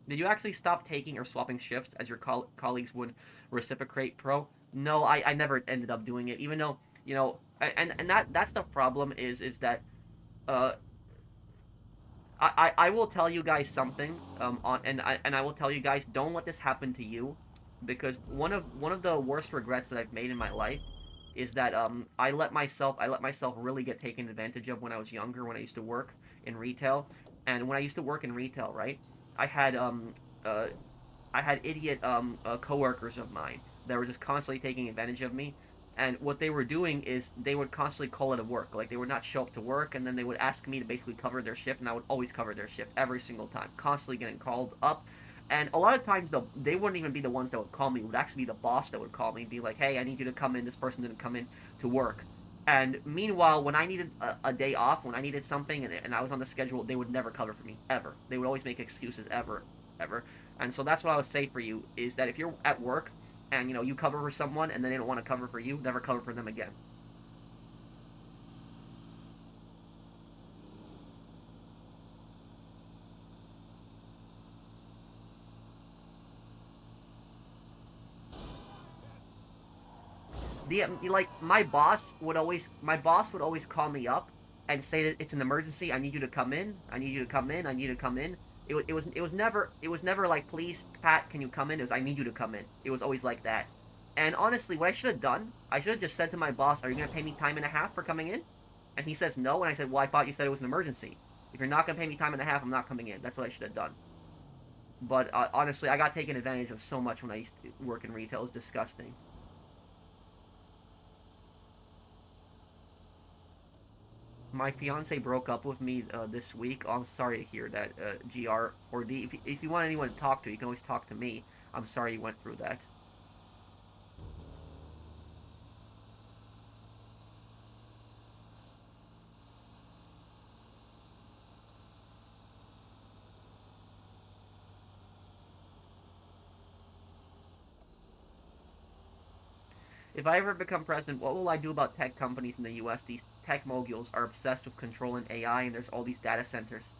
Did you actually stop taking or swapping shifts as your colleagues would reciprocate pro? No, I never ended up doing it, even though, and that's the problem is that uh, I will tell you guys something and I will tell you guys, don't let this happen to you, because one of the worst regrets that I've made in my life is that I let myself really get taken advantage of when I was younger, when I used to work in retail. And when I used to work in retail, right, I had uh I had idiot coworkers of mine that were just constantly taking advantage of me. And what they were doing is they would constantly call it a work. Like, they would not show up to work, and then they would ask me to basically cover their shift, and I would always cover their shift every single time, constantly getting called up. And a lot of times, they wouldn't even be the ones that would call me. It would actually be the boss that would call me and be like, "Hey, I need you to come in. This person didn't come in to work." And meanwhile, when I needed a day off, when I needed something, and I was on the schedule, they would never cover for me, ever. They would always make excuses, ever, ever. And so that's what I would say for you, is that if you're at work and you cover for someone and then they don't want to cover for you, never cover for them again. Like, my boss would always call me up and say that it's an emergency. I need you to come in. I need you to come in. I need you to come in. It was never like, please, Pat, can you come in? It was, I need you to come in. It was always like that. And honestly, what I should have done, I should have just said to my boss, "Are you gonna pay me time and a half for coming in?" And he says no, and I said, "Well, I thought you said it was an emergency. If you're not gonna pay me time and a half, I'm not coming in." That's what I should have done. But honestly, I got taken advantage of so much when I used to work in retail. It was disgusting. My fiance broke up with me this week. Oh, I'm sorry to hear that, GR4D. If you want anyone to talk to, you can always talk to me. I'm sorry you went through that. If I ever become president, what will I do about tech companies in the US? These tech moguls are obsessed with controlling AI, and there's all these data centers.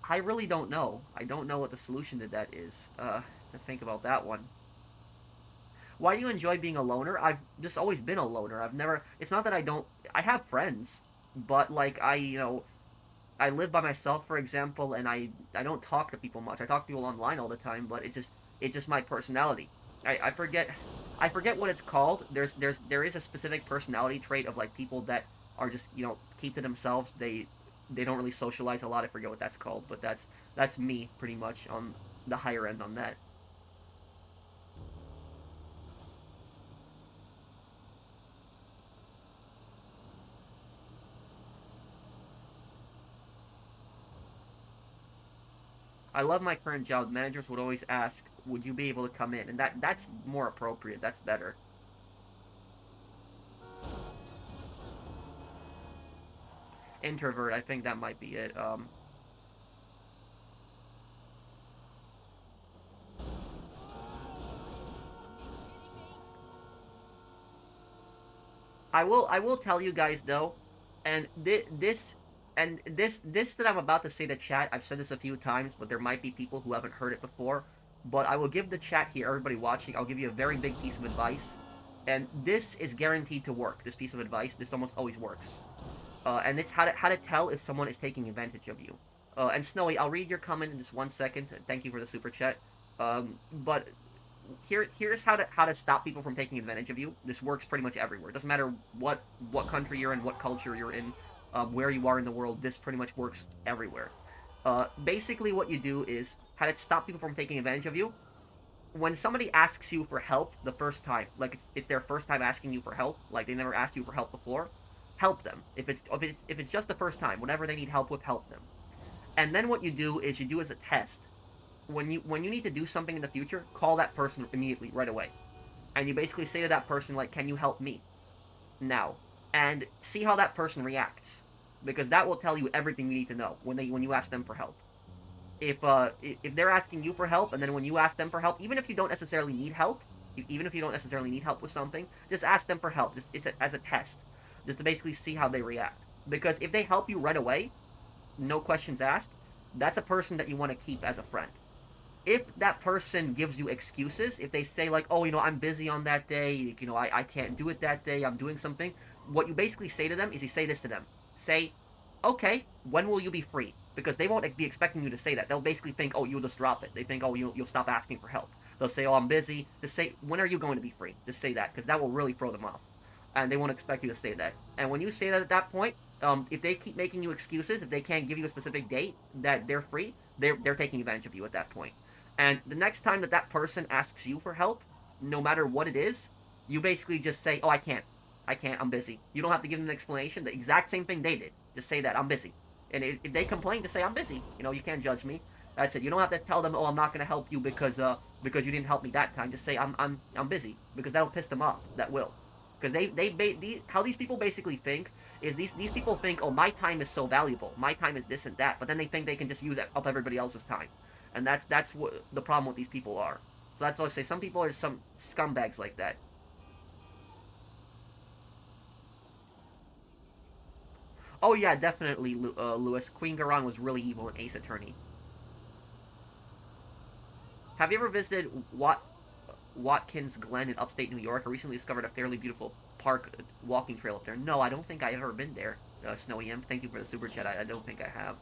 I really don't know. I don't know what the solution to that is. To think about that one. Why do you enjoy being a loner? I've just always been a loner. I've never. It's not that I don't. I have friends, but like, I live by myself, for example, and I don't talk to people much. I talk to people online all the time, but it's just my personality. I forget what it's called. There is a specific personality trait of, like, people that are just, keep to themselves. They don't really socialize a lot. I forget what that's called, but that's me pretty much on the higher end on that. I love my current job. Managers would always ask, "Would you be able to come in?" And that's more appropriate. That's better. Introvert. I think that might be it. I will tell you guys though, and this that I'm about to say to chat. I've said this a few times, but there might be people who haven't heard it before. But I will give the chat here, everybody watching. I'll give you a very big piece of advice, and this is guaranteed to work. This piece of advice, this almost always works. And it's how to tell if someone is taking advantage of you. And Snowy, I'll read your comment in just 1 second. Thank you for the super chat. But here's how to stop people from taking advantage of you. This works pretty much everywhere. It doesn't matter what country you're in, what culture you're in, where you are in the world. This pretty much works everywhere. Basically, what you do is how to stop people from taking advantage of you. When somebody asks you for help the first time, like, it's their first time asking you for help, like they never asked you for help before, help them. If it's just the first time, whatever they need help with, help them. And then what you do is you do as a test. When you need to do something in the future, call that person immediately, right away, and you basically say to that person, like, "Can you help me now?" And see how that person reacts, because that will tell you everything you need to know when you ask them for help. If they're asking you for help, and then when you ask them for help, even if you don't necessarily need help, with something, just ask them for help. Just as a test, just to basically see how they react. Because if they help you right away, no questions asked, that's a person that you want to keep as a friend. if that person gives you excuses, if they say like, oh, I'm busy on that day, I can't do it that day, I'm doing something, what you basically say to them is you say this to them. Say, okay, when will you be free? Because they won't be expecting you to say that. They'll basically think, oh, you'll just drop it. They think, oh, you'll stop asking for help. They'll say, oh, I'm busy. Just say, when are you going to be free? Just say that, because that will really throw them off. And they won't expect you to say that. And when you say that at that point, if they keep making you excuses, if they can't give you a specific date that they're free, they're taking advantage of you at that point. And the next time that person asks you for help, no matter what it is, you basically just say, oh, I can't, I'm busy. You don't have to give them an explanation. The exact same thing they did. Just say that, I'm busy. And if they complain, just say, I'm busy. You can't judge me. That's it. You don't have to tell them, oh, I'm not going to help you because you didn't help me that time. Just say, I'm busy. Because that'll piss them off. That will. Because how these people basically think is these people think, oh, my time is so valuable. My time is this and that. But then they think they can just use up everybody else's time. And that's what the problem with these people are. So that's what I say. Some people are some scumbags like that. Oh yeah, definitely, Lewis. Queen Garang was really evil in Ace Attorney. Have you ever visited Watkins Glen in upstate New York? I recently discovered a fairly beautiful park walking trail up there. No, I don't think I've ever been there. Snowy M, thank you for the super chat. I don't think I have.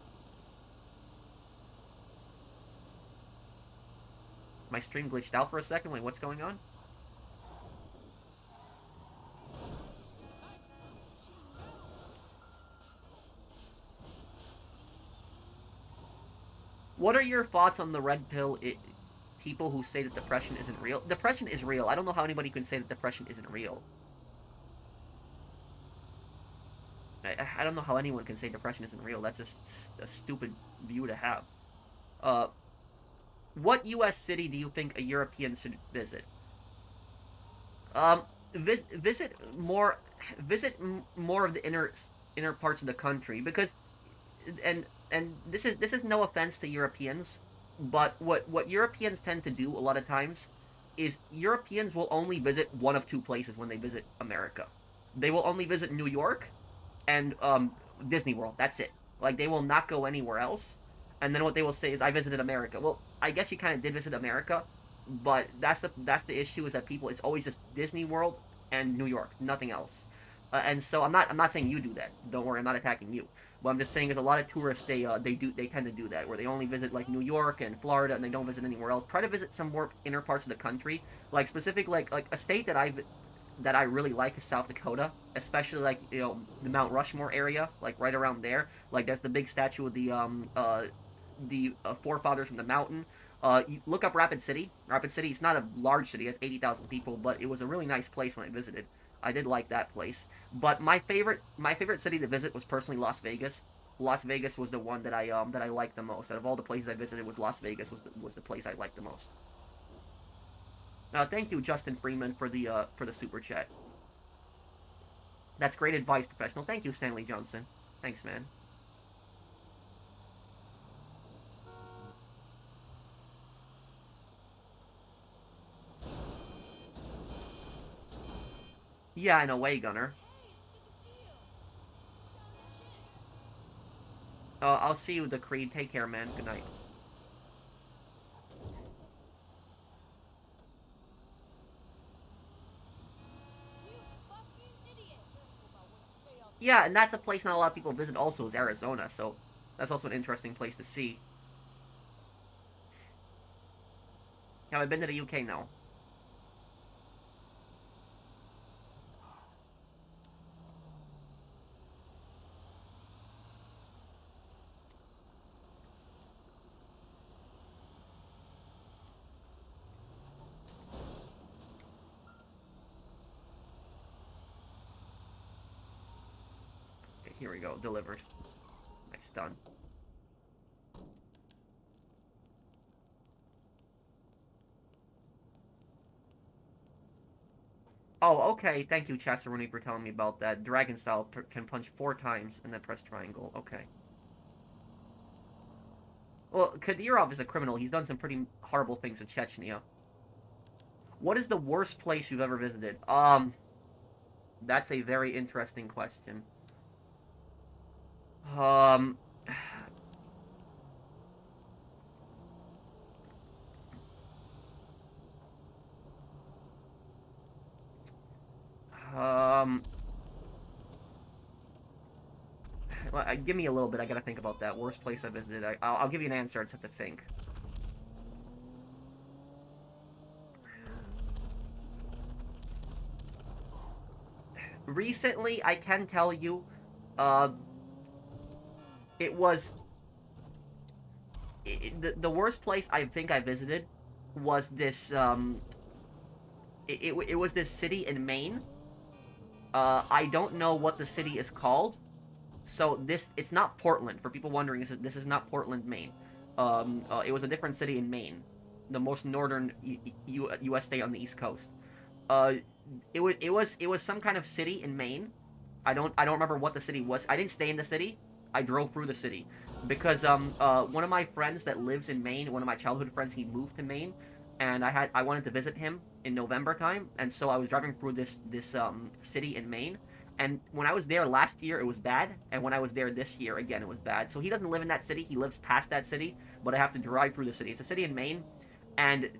My stream glitched out for a second. Wait, what's going on? What are your thoughts on the red pill? People who say that depression isn't real. Depression is real. I don't know how anybody can say that depression isn't real. I don't know how anyone can say depression isn't real. That's a stupid view to have. What U.S. city do you think a European should visit? Visit more of the inner parts of the country, because and this is no offense to Europeans, but what Europeans tend to do a lot of times is Europeans will only visit one of two places when they visit America. They will only visit New York and Disney World. That's it. Like, they will not go anywhere else. And then what they will say is, I visited America. Well, I guess you kind of did visit America, but that's the issue, is that people, it's always just Disney World and New York, nothing else. And so I'm not saying you do that. Don't worry, I'm not attacking you. What I'm just saying is a lot of tourists, they tend to do that, where they only visit like New York and Florida, and they don't visit anywhere else. Try to visit some more inner parts of the country, like specific like a state that I really like is South Dakota, especially like the Mount Rushmore area, like right around there. Like there's the big statue of the forefathers from the mountain. You look up Rapid City. Rapid City, it's not a large city, it has 80,000 people, but it was a really nice place when I visited. I did like that place. But my favorite city to visit was personally Las Vegas. Las Vegas was the one that I liked the most. Out of all the places I visited, was Las Vegas was the place I liked the most. Thank you, Justin Freeman, for the super chat. That's great advice, professional. Thank you, Stanley Johnson. Thanks, man. Yeah, in a way, Gunner. I'll see you, the Creed. Take care, man. Good night. Yeah, and that's a place not a lot of people visit also, is Arizona, so that's also an interesting place to see. Have I been to the UK? No. Okay, here we go. Delivered. Nice, done. Oh, okay. Thank you, Chasseroni, for telling me about that. Dragon style can punch 4 times and then press triangle. Okay. Well, Kadyrov is a criminal. He's done some pretty horrible things in Chechnya. What is the worst place you've ever visited? That's a very interesting question. Um, give me a little bit. I gotta think about that. Worst place I visited. I'll give you an answer. I just have to think. Recently, I can tell you, uh, it was the worst place I think I visited was this it was this city in Maine. I don't know what the city is called. So it's not Portland. For people wondering, this is not Portland, Maine. It was a different city in Maine, the most northern U.S. state on the East Coast. Uh, it was some kind of city in Maine. I don't remember what the city was. I didn't stay in the city. I drove through the city because one of my friends that lives in Maine, one of my childhood friends, he moved to Maine, and I wanted to visit him in November time, and so I was driving through this city in Maine. And when I was there last year, it was bad, and when I was there this year, again, it was bad. So he doesn't live in that city; he lives past that city, but I have to drive through the city. It's a city in Maine, and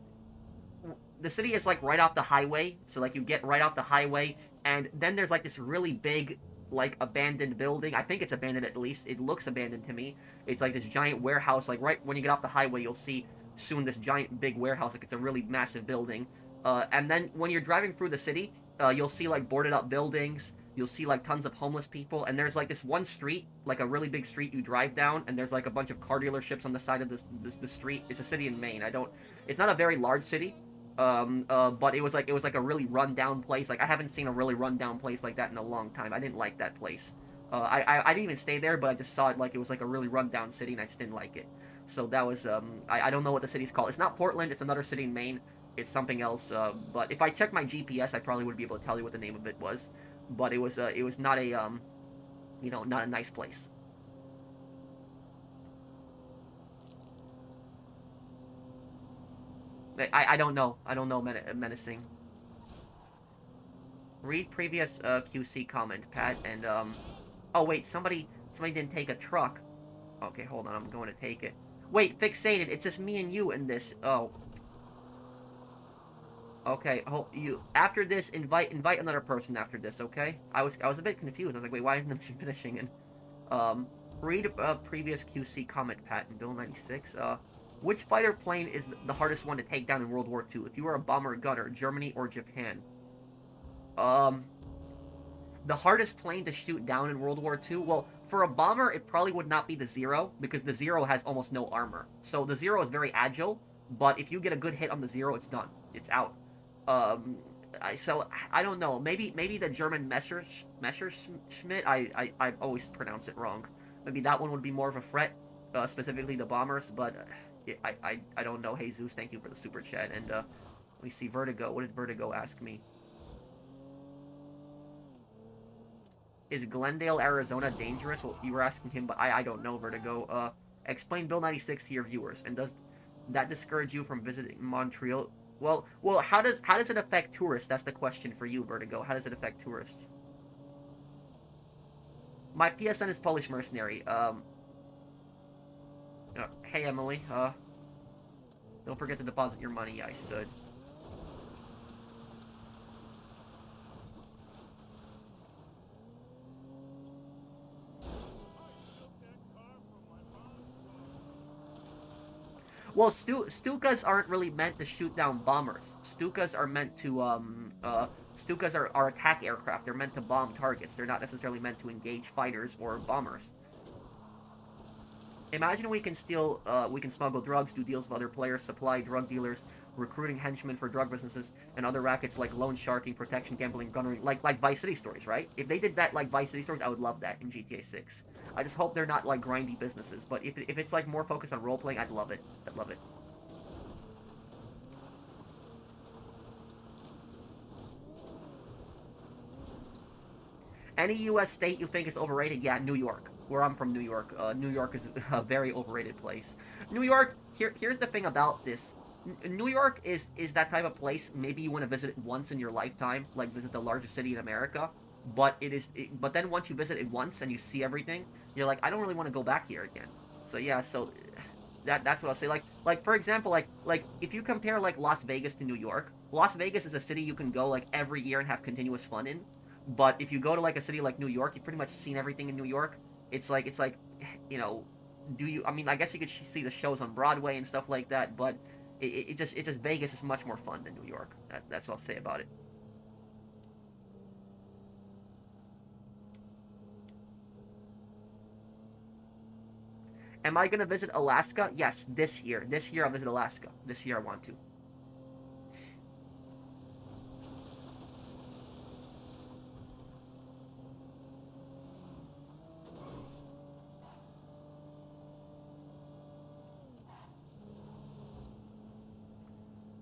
the city is like right off the highway. So like you get right off the highway, and then there's like this really big like abandoned building. I think it's abandoned, at least it looks abandoned to me. It's like this giant warehouse. Like right when you get off the highway, you'll see soon this giant big warehouse. Like it's a really massive building. And then when you're driving through the city, you'll see like boarded up buildings. You'll see like tons of homeless people, and there's like this one street, like a really big street you drive down, and there's like a bunch of car dealerships on the side of the street. It's a city in Maine. It's not a very large city, but it was like a really rundown place. Like I haven't seen a really rundown place like that in a long time. I didn't like that place. I didn't even stay there, but I just saw it like it was like a really rundown city, and I just didn't like it. So that was I don't know what the city's called. It's not Portland. It's another city in Maine. It's something else. But if I checked my GPS, I probably would be able to tell you what the name of it was. But it was not a not a nice place. I don't know. I don't know menacing. Read previous QC comment, Pat, and oh wait, somebody didn't take a truck. Okay, hold on, I'm going to take it. Wait, fixated. It's just me and you in this. Oh. Okay, you after this invite another person after this, okay? I was a bit confused. I was like, wait, why isn't it finishing? And read previous QC comment, Pat, in Bill 96. Which fighter plane is the hardest one to take down in World War II? If you were a bomber or gunner, Germany or Japan? The hardest plane to shoot down in World War II? Well, for a bomber, it probably would not be the Zero, because the Zero has almost no armor. So the Zero is very agile, but if you get a good hit on the Zero, it's done. It's out. So I don't know. Maybe the German Messerschmitt. I always pronounce it wrong. Maybe that one would be more of a threat, specifically the bombers. But I don't know. Hey Zeus, thank you for the super chat. And let me see, Vertigo. What did Vertigo ask me? Is Glendale, Arizona dangerous? Well, you were asking him, but I don't know, Vertigo. Explain Bill 96 to your viewers, and does that discourage you from visiting Montreal? Well, how does it affect tourists? That's the question for you, Vertigo. How does it affect tourists? My PSN is Polish Mercenary. Hey Emily. Don't forget to deposit your money. I should. Well, Stukas aren't really meant to shoot down bombers. Stukas are meant to, Stukas are attack aircraft. They're meant to bomb targets. They're not necessarily meant to engage fighters or bombers. Imagine we can smuggle drugs, do deals with other players, supply drug dealers, recruiting henchmen for drug businesses, and other rackets like loan sharking, protection, gambling, gunnery, like Vice City stories, right? If they did that like Vice City stories, I would love that in GTA 6. I just hope they're not like grindy businesses, but if it's like more focused on role playing, I'd love it. I'd love it. Any U.S. state you think is overrated? Yeah, New York. Where I'm from, New York. New York is a very overrated place. New York. Here's the thing about this. New York is that type of place. Maybe you want to visit it once in your lifetime, like visit the largest city in America. But but then once you visit it once and you see everything, you're like, I don't really want to go back here again. So yeah, so that's what I'll say. Like for example, like if you compare like Las Vegas to New York, Las Vegas is a city you can go like every year and have continuous fun in. But if you go to like a city like New York, you've pretty much seen everything in New York. It's like, you know, do you? I mean, I guess you could see the shows on Broadway and stuff like that, but it just Vegas is much more fun than New York. That's what I'll say about it. Am I gonna visit Alaska? Yes, this year. This year I'll visit Alaska. This year I want to.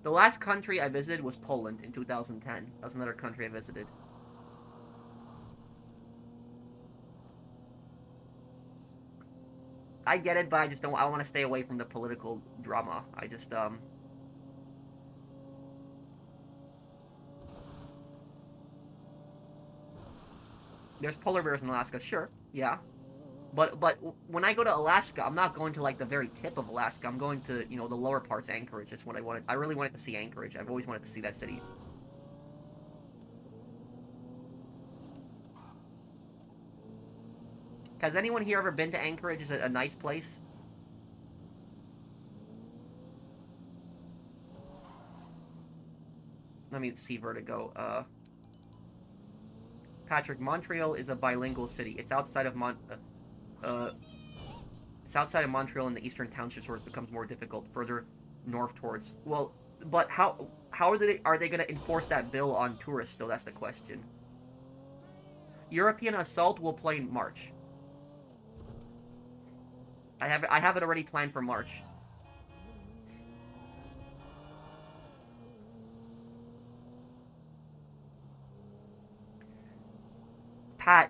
The last country I visited was Poland in 2010. That was another country I visited. I get it, but I just don't. I want to stay away from the political drama. I just There's polar bears in Alaska, sure, yeah. But when I go to Alaska, I'm not going to like the very tip of Alaska. I'm going to the lower parts. Anchorage is what I wanted. I really wanted to see Anchorage. I've always wanted to see that city. Has anyone here ever been to Anchorage? Is it a nice place? Let me see Vertigo. Patrick, Montreal is a bilingual city. It's outside of it's outside of Montreal in the eastern townships where it becomes more difficult. Further north towards. Well, but how are they going to enforce that bill on tourists? Though that's the question. European Assault will play in March. I have it already planned for March. Pat,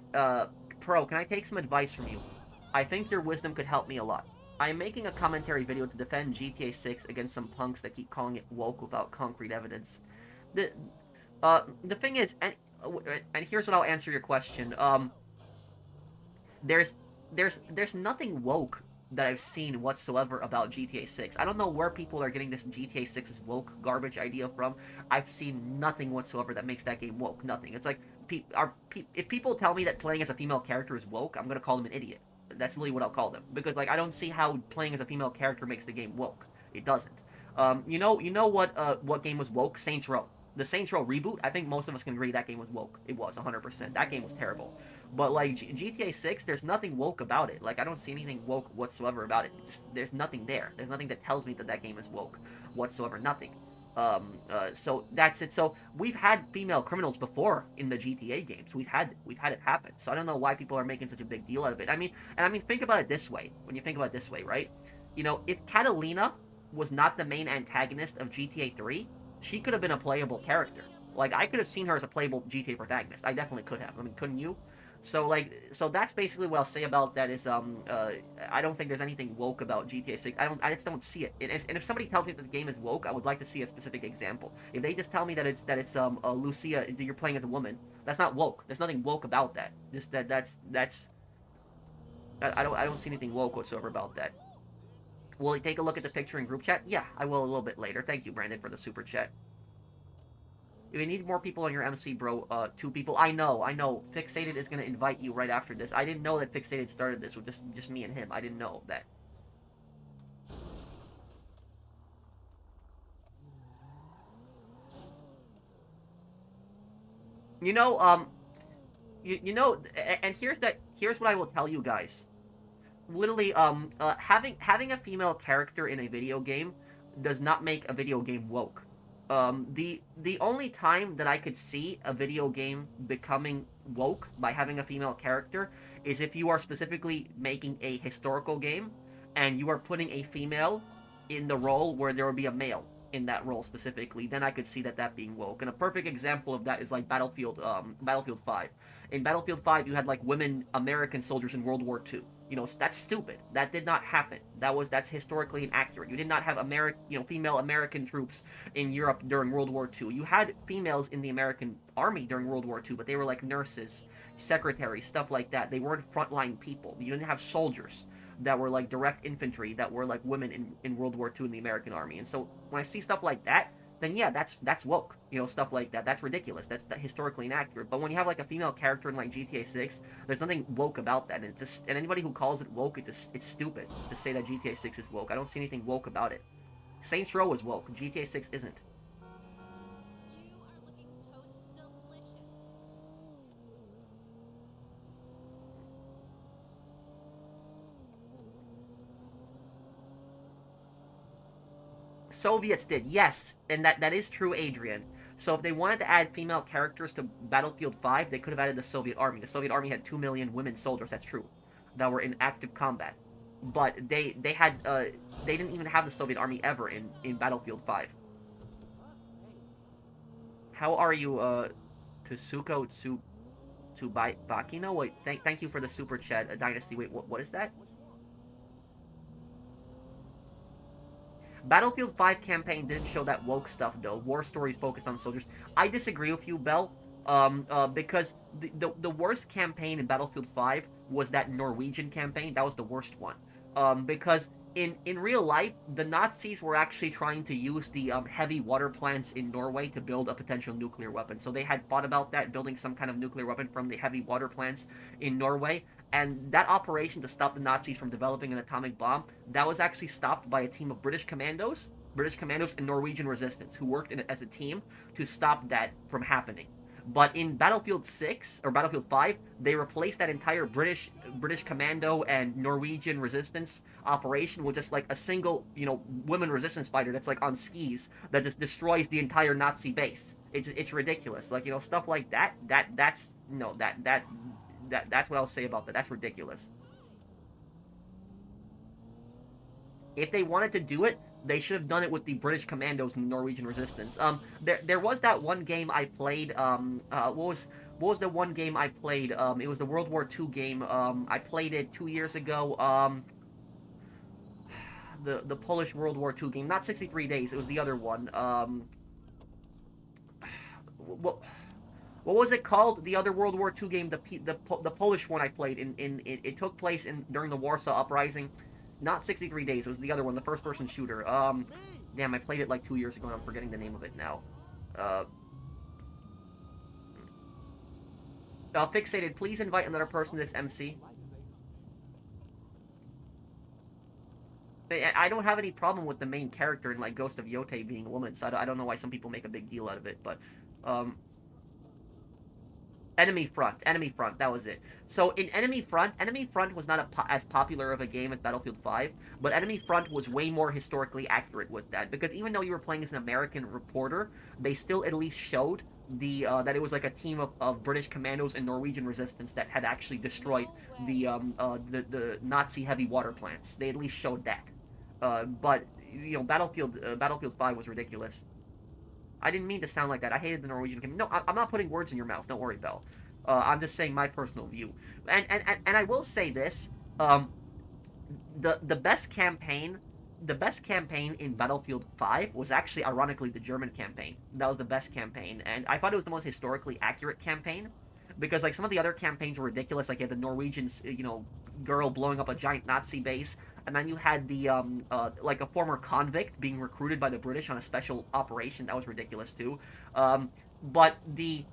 Pro, can I take some advice from you? I think your wisdom could help me a lot. I am making a commentary video to defend GTA 6 against some punks that keep calling it woke without concrete evidence. The thing is, and here's what I'll answer your question. There's nothing woke that I've seen whatsoever about GTA 6. I don't know where people are getting this GTA 6 is woke garbage idea from. I've seen nothing whatsoever that makes that game woke. Nothing. It's like, if people tell me that playing as a female character is woke, I'm gonna call them an idiot. That's literally what I'll call them. Because, like, I don't see how playing as a female character makes the game woke. It doesn't. You know what game was woke? Saints Row. The Saints Row reboot, I think most of us can agree that game was woke. It was, 100%. That game was terrible. But, like, GTA 6, there's nothing woke about it. Like, I don't see anything woke whatsoever about it. There's nothing there. There's nothing that tells me that that game is woke whatsoever. Nothing. So that's it. So we've had female criminals before in the GTA games. We've had it happen. So I don't know why people are making such a big deal out of it. I mean, think about it this way. When you think about it this way, right? If Catalina was not the main antagonist of GTA 3, she could have been a playable character. Like, I could have seen her as a playable GTA protagonist. I definitely could have. I mean, couldn't you? So that's basically what I'll say about that is, I don't think there's anything woke about GTA 6. I just don't see it. And if somebody tells me that the game is woke, I would like to see a specific example. If they just tell me that it's Lucia, you're playing as a woman, that's not woke. There's nothing woke about that. I don't see anything woke whatsoever about that. Will you take a look at the picture in group chat? Yeah, I will a little bit later. Thank you, Brandon, for the super chat. If you need more people on your MC, bro, 2 people. I know. Fixated is gonna invite you right after this. I didn't know that Fixated started this with just me and him. I didn't know that. And here's what I will tell you guys. Literally, having a female character in a video game does not make a video game woke. The only time that I could see a video game becoming woke by having a female character is if you are specifically making a historical game and you are putting a female in the role where there would be a male in that role specifically. Then I could see that being woke. And a perfect example of that is like Battlefield 5. In Battlefield 5, you had like women American soldiers in World War II. That's stupid. That did not happen. That's historically inaccurate. You did not have female American troops in Europe during World War II. You had females in the American army during World War II, but they were like nurses, secretaries, stuff like that. They weren't frontline people. You didn't have soldiers that were like direct infantry that were like women in World War II in the American army. And so when I see stuff like that, then yeah, that's woke. Stuff like that. That's ridiculous. That's historically inaccurate. But when you have like a female character in like GTA 6, there's nothing woke about that. And it's just, and anybody who calls it woke, it's stupid to say that GTA 6 is woke. I don't see anything woke about it. Saints Row is woke. GTA 6 isn't. You are looking totes delicious. Soviets did, yes, and that is true, Adrian. So if they wanted to add female characters to Battlefield 5, they could have added the Soviet Army. The Soviet Army had 2 million women soldiers. That's true, that were in active combat. But they didn't even have the Soviet Army ever in Battlefield 5. How are you, Tsuko Tsubakino? Wait, thank you for the super chat, Dynasty. Wait, what is that? Battlefield 5 campaign didn't show that woke stuff, though. War stories focused on soldiers. I disagree with you, Bell, because the worst campaign in Battlefield 5 was that Norwegian campaign. That was the worst one. Because in real life, the Nazis were actually trying to use the heavy water plants in Norway to build a potential nuclear weapon. So they had thought about that, building some kind of nuclear weapon from the heavy water plants in Norway. And that operation to stop the Nazis from developing an atomic bomb, that was actually stopped by a team of British commandos and Norwegian resistance, who worked as a team to stop that from happening. But in Battlefield 6 or Battlefield 5, they replaced that entire British commando and Norwegian resistance operation with just like a single, women resistance fighter that's like on skis that just destroys the entire Nazi base. It's ridiculous. Like, stuff like that's what I'll say about that. That's ridiculous. If they wanted to do it, they should have done it with the British commandos and the Norwegian resistance. There was that one game I played. What was the one game I played? It was the World War II game. I played it 2 years ago. The Polish World War II game, not 63 Days. It was the other one. What was it called? The other World War II game, the Polish one I played. It took place during the Warsaw Uprising. Not 63 Days. It was the other one, the first-person shooter. Damn, I played it like 2 years ago, and I'm forgetting the name of it now. Fixated, please invite another person to this MC. I don't have any problem with the main character in like Ghost of Yote being a woman, so I don't know why some people make a big deal out of it, but Enemy Front, that was it. So in Enemy Front was not as popular of a game as Battlefield 5, but Enemy Front was way more historically accurate with that, because even though you were playing as an American reporter, they still at least showed that it was like a team of British commandos and Norwegian resistance that had actually destroyed the Nazi heavy water plants. They at least showed that. But Battlefield 5 was ridiculous. I didn't mean to sound like that. I hated the Norwegian campaign. No, I'm not putting words in your mouth. Don't worry, Bell. I'm just saying my personal view. And I will say this: the best campaign in Battlefield 5 was actually, ironically, the German campaign. That was the best campaign, and I thought it was the most historically accurate campaign, because like some of the other campaigns were ridiculous. Like you had the Norwegians, girl blowing up a giant Nazi base, and then you had the like a former convict being recruited by the British on a special operation. That was ridiculous too. But the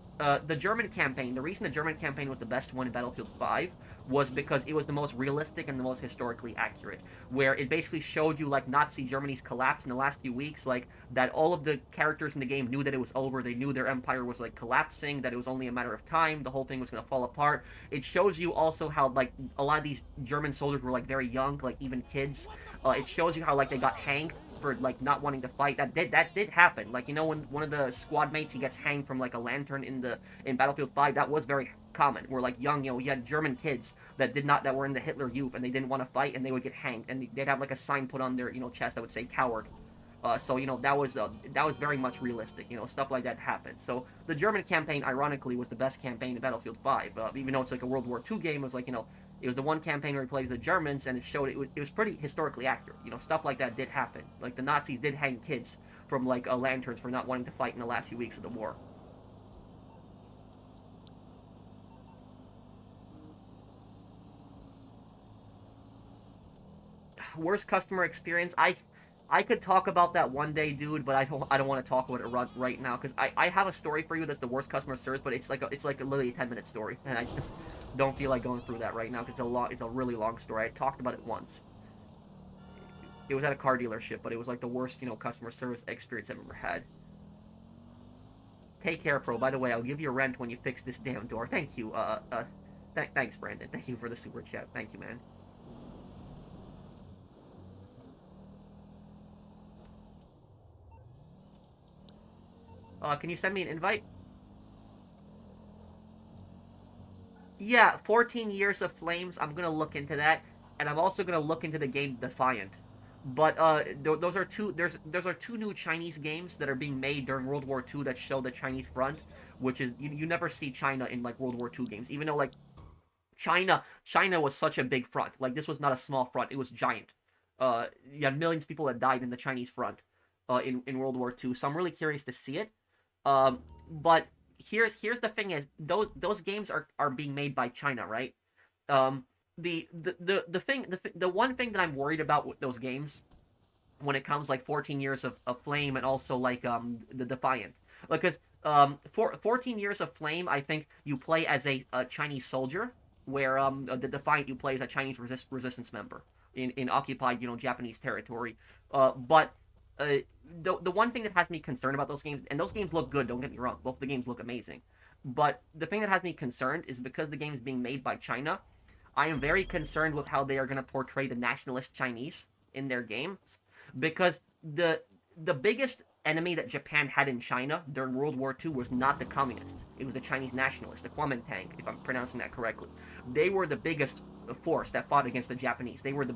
German campaign, the reason the German campaign was the best one in Battlefield 5 was because it was the most realistic and the most historically accurate, where it basically showed you like Nazi Germany's collapse in the last few weeks, like that all of the characters in the game knew that it was over. They knew their empire was like collapsing, that it was only a matter of time, the whole thing was going to fall apart. It shows you also how like a lot of these German soldiers were like very young, like even kids. It shows you how like they got hanged for like not wanting to fight. That did happen. Like, when one of the squad mates, he gets hanged from like a lantern in Battlefield 5, that was very common. Where like young, you had German kids that were in the Hitler Youth, and they didn't want to fight, and they would get hanged, and they'd have like a sign put on their chest that would say coward. So that was very much realistic. Stuff like that happened. So the German campaign, ironically, was the best campaign in Battlefield 5. Even though it's like a World War II game, it was like it was the one campaign where we played with the Germans, and it showed it was pretty historically accurate. Stuff like that did happen. Like the Nazis did hang kids from like lanterns for not wanting to fight in the last few weeks of the war. Worst customer experience. I could talk about that one day, dude, but I don't want to talk about it right now because I have a story for you that's the worst customer service, but it's like a literally a 10-minute story, and I just don't feel like going through that right now because it's a really long story. I talked about it once. It was at a car dealership, but it was like the worst, customer service experience I've ever had. Take care, Pro. By the way, I'll give you a rent when you fix this damn door. Thank you. Thanks, Brandon. Thank you for the super chat. Thank you, man. Can you send me an invite? Yeah, 14 Years of Flames. I'm gonna look into that, and I'm also gonna look into the game Defiant. But those are two. Those are two new Chinese games that are being made during World War II that show the Chinese front, which is you never see China in like World War II games, even though like China was such a big front. Like this was not a small front; it was giant. You had millions of people that died in the Chinese front, in World War II. So I'm really curious to see it. But here's the thing: is those games are being made by China, right? Um, the one thing that I'm worried about with those games when it comes like 14 Years of Flame and also like the Defiant, because for 14 Years of Flame, I think you play as a Chinese soldier, where the Defiant you play as a Chinese resistance member in occupied Japanese territory. But the one thing that has me concerned about those games, and those games look good, don't get me wrong, both the games look amazing, but the thing that has me concerned is because the game is being made by China. I am very concerned with how they are going to portray the nationalist Chinese in their games, because the biggest enemy that Japan had in China during World War II was not the communists. It was the Chinese nationalists, the Kuomintang, if I'm pronouncing that correctly. They were the biggest force that fought against the Japanese. They were the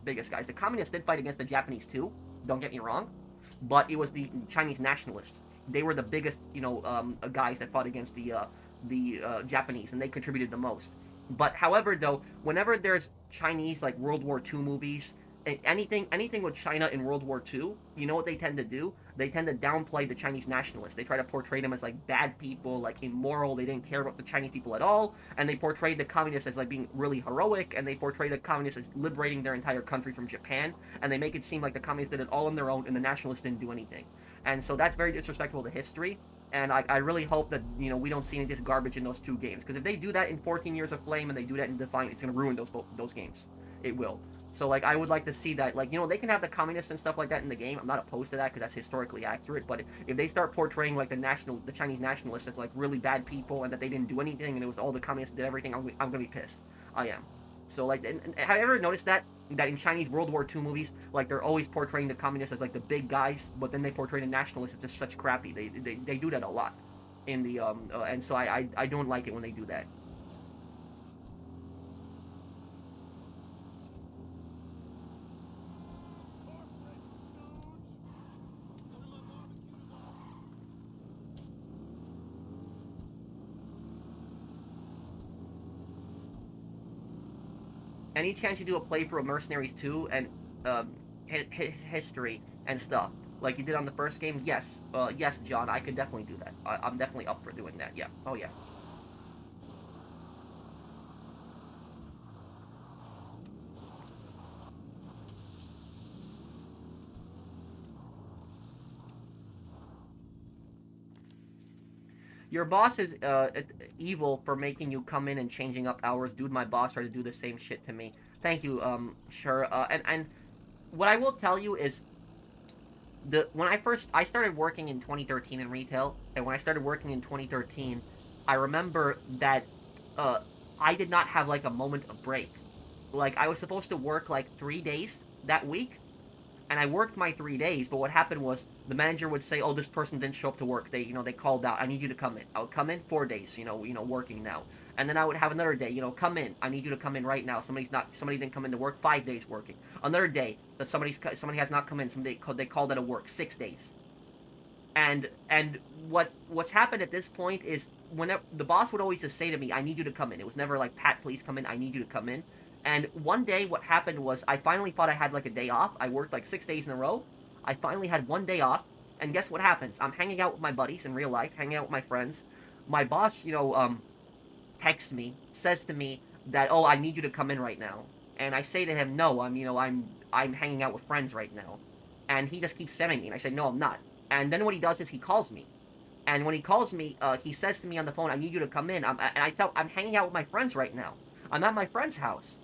biggest guys. The communists did fight against the Japanese too, don't get me wrong, but it was the Chinese nationalists. They were the biggest, guys that fought against the Japanese, and they contributed the most. But however, though, whenever there's Chinese like World War II movies, anything with China in World War II, you know what they tend to do? They tend to downplay the Chinese nationalists. They try to portray them as like bad people, like immoral. They didn't care about the Chinese people at all, and they portray the communists as like being really heroic, and they portray the communists as liberating their entire country from Japan, and they make it seem like the communists did it all on their own, and the nationalists didn't do anything. And so that's very disrespectful to history. And I really hope that we don't see any of this garbage in those two games, because if they do that in 14 Years of Flame and they do that in Defiant, it's gonna ruin those games. It will. So like I would like to see that, like they can have the communists and stuff like that in the game. I'm not opposed to that because that's historically accurate. But if they start portraying like the Chinese nationalists as like really bad people and that they didn't do anything and it was all the communists that did everything, I'm gonna be pissed. I am. So like, and have you ever noticed that in Chinese World War II movies, like they're always portraying the communists as like the big guys, but then they portray the nationalists as just such crappy. They do that a lot in the and so I don't like it when they do that. Any chance you do a playthrough of Mercenaries 2 and history and stuff like you did on the first game? Yes, yes, John, I could definitely do that. I'm definitely up for doing that. Yeah. Oh yeah. Your boss is evil for making you come in and changing up hours. Dude, my boss tried to do the same shit to me. Thank you, sure. And what I will tell you is when I started working in 2013 in retail, and when I started working in 2013, I remember that I did not have like a moment of break. Like I was supposed to work like 3 days that week, and I worked my 3 days. But what happened was the manager would say, "Oh, this person didn't show up to work. They called out. I need you to come in." I would come in 4 days, working now, and then I would have another day, come in. I need you to come in right now. Somebody didn't come in to work. 5 days working. Another day that somebody has not come in. They called out of work. 6 days. And what's happened at this point is whenever the boss would always just say to me, "I need you to come in." It was never like, "Pat, please come in. I need you to come in." And one day, what happened was I finally thought I had like a day off. I worked like 6 days in a row. I finally had one day off, and guess what happens? I'm hanging out with my buddies in real life, hanging out with my friends. My boss, texts me, says to me that, "Oh, I need you to come in right now." And I say to him, "No, I'm hanging out with friends right now." and he just keeps spamming me. And I say, no, I'm not. And then what he does is he calls me. And when he calls me, he says to me on the phone, I need you to come in. I'm hanging out with my friends right now. I'm at my friend's house.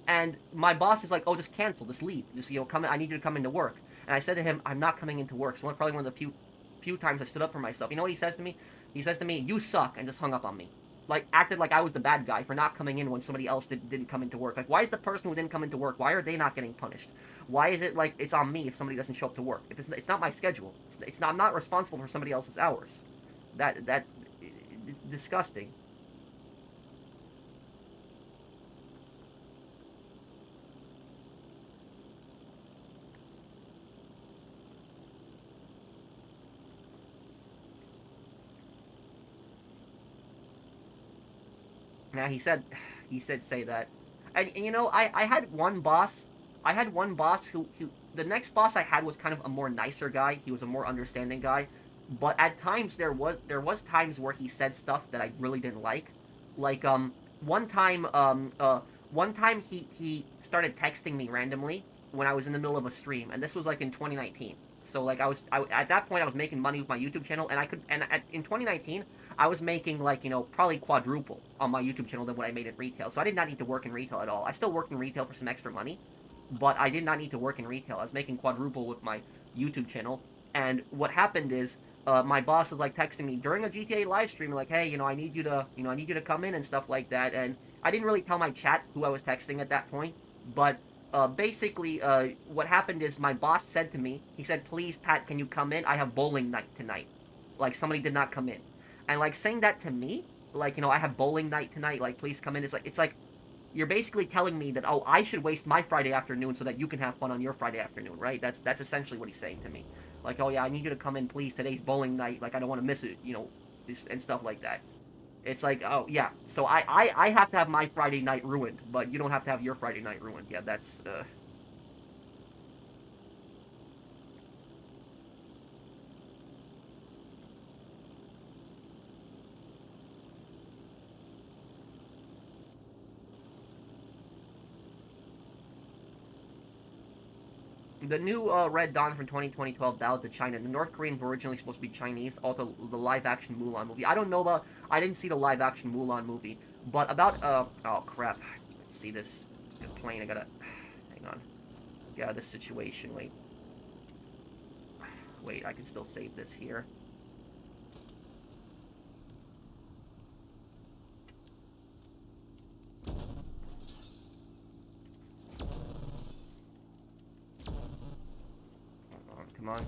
And my boss is like, oh, just cancel, just leave. Just, come in. I need you to come into work. And I said to him, I'm not coming into work. So probably one of the few times I stood up for myself. You know what he says to me? He says to me, you suck, and just hung up on me. Like, acted like I was the bad guy for not coming in when somebody else didn't come into work. Like, why is the person who didn't come into work, why are they not getting punished? Why is it like it's on me if somebody doesn't show up to work? If it's not my schedule. I'm not responsible for somebody else's hours. That disgusting. Now he said say that, and you know I had one boss, who the next boss I had was kind of a more nicer guy. He was a more understanding guy, but at times there was times where he said stuff that I really didn't like. Like one time he started texting me randomly when I was in the middle of a stream, and this was like in 2019. So like at that point I was making money with my YouTube channel, and in 2019 I was making like, probably quadruple on my YouTube channel than what I made in retail. So I did not need to work in retail at all. I still worked in retail for some extra money, but I did not need to work in retail. I was making quadruple with my YouTube channel. And what happened is, my boss was like texting me during a GTA live stream, like, hey, I need you to come in and stuff like that. And I didn't really tell my chat who I was texting at that point, but basically, what happened is my boss said to me, he said, please, Pat, can you come in? I have bowling night tonight. Like, somebody did not come in. And, like, saying that to me, like, I have bowling night tonight, like, please come in. It's like, you're basically telling me that, oh, I should waste my Friday afternoon so that you can have fun on your Friday afternoon, right? That's essentially what he's saying to me. Like, oh, yeah, I need you to come in, please. Today's bowling night. Like, I don't want to miss it, and stuff like that. It's like, oh, yeah. So I have to have my Friday night ruined, but you don't have to have your Friday night ruined. Yeah, that's, The new Red Dawn from 2012 bowed to China. The North Koreans were originally supposed to be Chinese. Also, the live-action Mulan movie. I don't know about... I didn't see the live-action Mulan movie. But about... oh, crap. Let's see this plane. I gotta... Hang on. Get out of this situation. Wait. Wait, I can still save this here. Come on.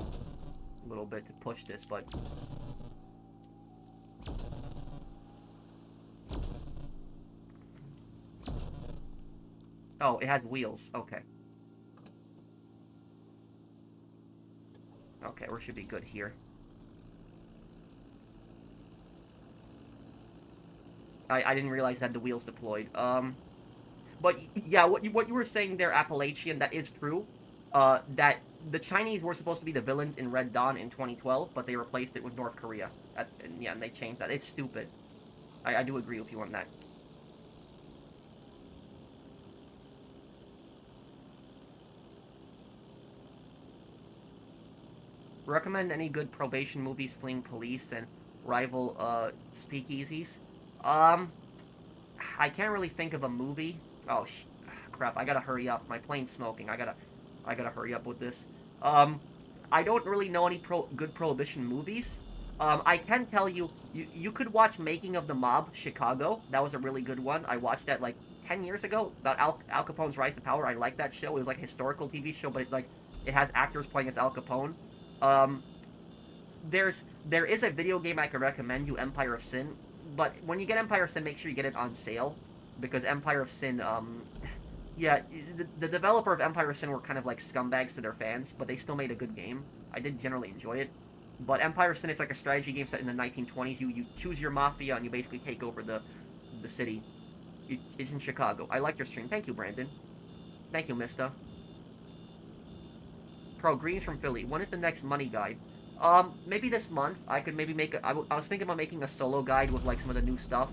A little bit to push this, but... Oh, it has wheels. Okay. Okay, we should be good here. I didn't realize it had the wheels deployed. But yeah, what you were saying there, Appalachian, that is true. That the Chinese were supposed to be the villains in Red Dawn in 2012, but they replaced it with North Korea. And they changed that. It's stupid. I do agree with you on that. Recommend any good probation movies, fleeing police, and rival speakeasies? I can't really think of a movie. Oh, crap, I gotta hurry up. My plane's smoking. I gotta hurry up with this. I don't really know any good Prohibition movies. I can tell you, you could watch Making of the Mob, Chicago. That was a really good one. I watched that, like, 10 years ago, about Al Capone's rise to power. I like that show. It was, like, a historical TV show, but, it has actors playing as Al Capone. There is a video game I could recommend you, Empire of Sin. But when you get Empire of Sin, make sure you get it on sale. Because Empire of Sin, yeah, the developer of Empire of Sin were kind of like scumbags to their fans, but they still made a good game. I did generally enjoy it. But Empire of Sin, it's like a strategy game set in the 1920s. You choose your mafia, and you basically take over the city. It's in Chicago. I like your stream. Thank you, Brandon. Thank you, Mista. Pro, Greens from Philly. When is the next money guide? Maybe this month. I could maybe make I was thinking about making a solo guide with, like, some of the new stuff.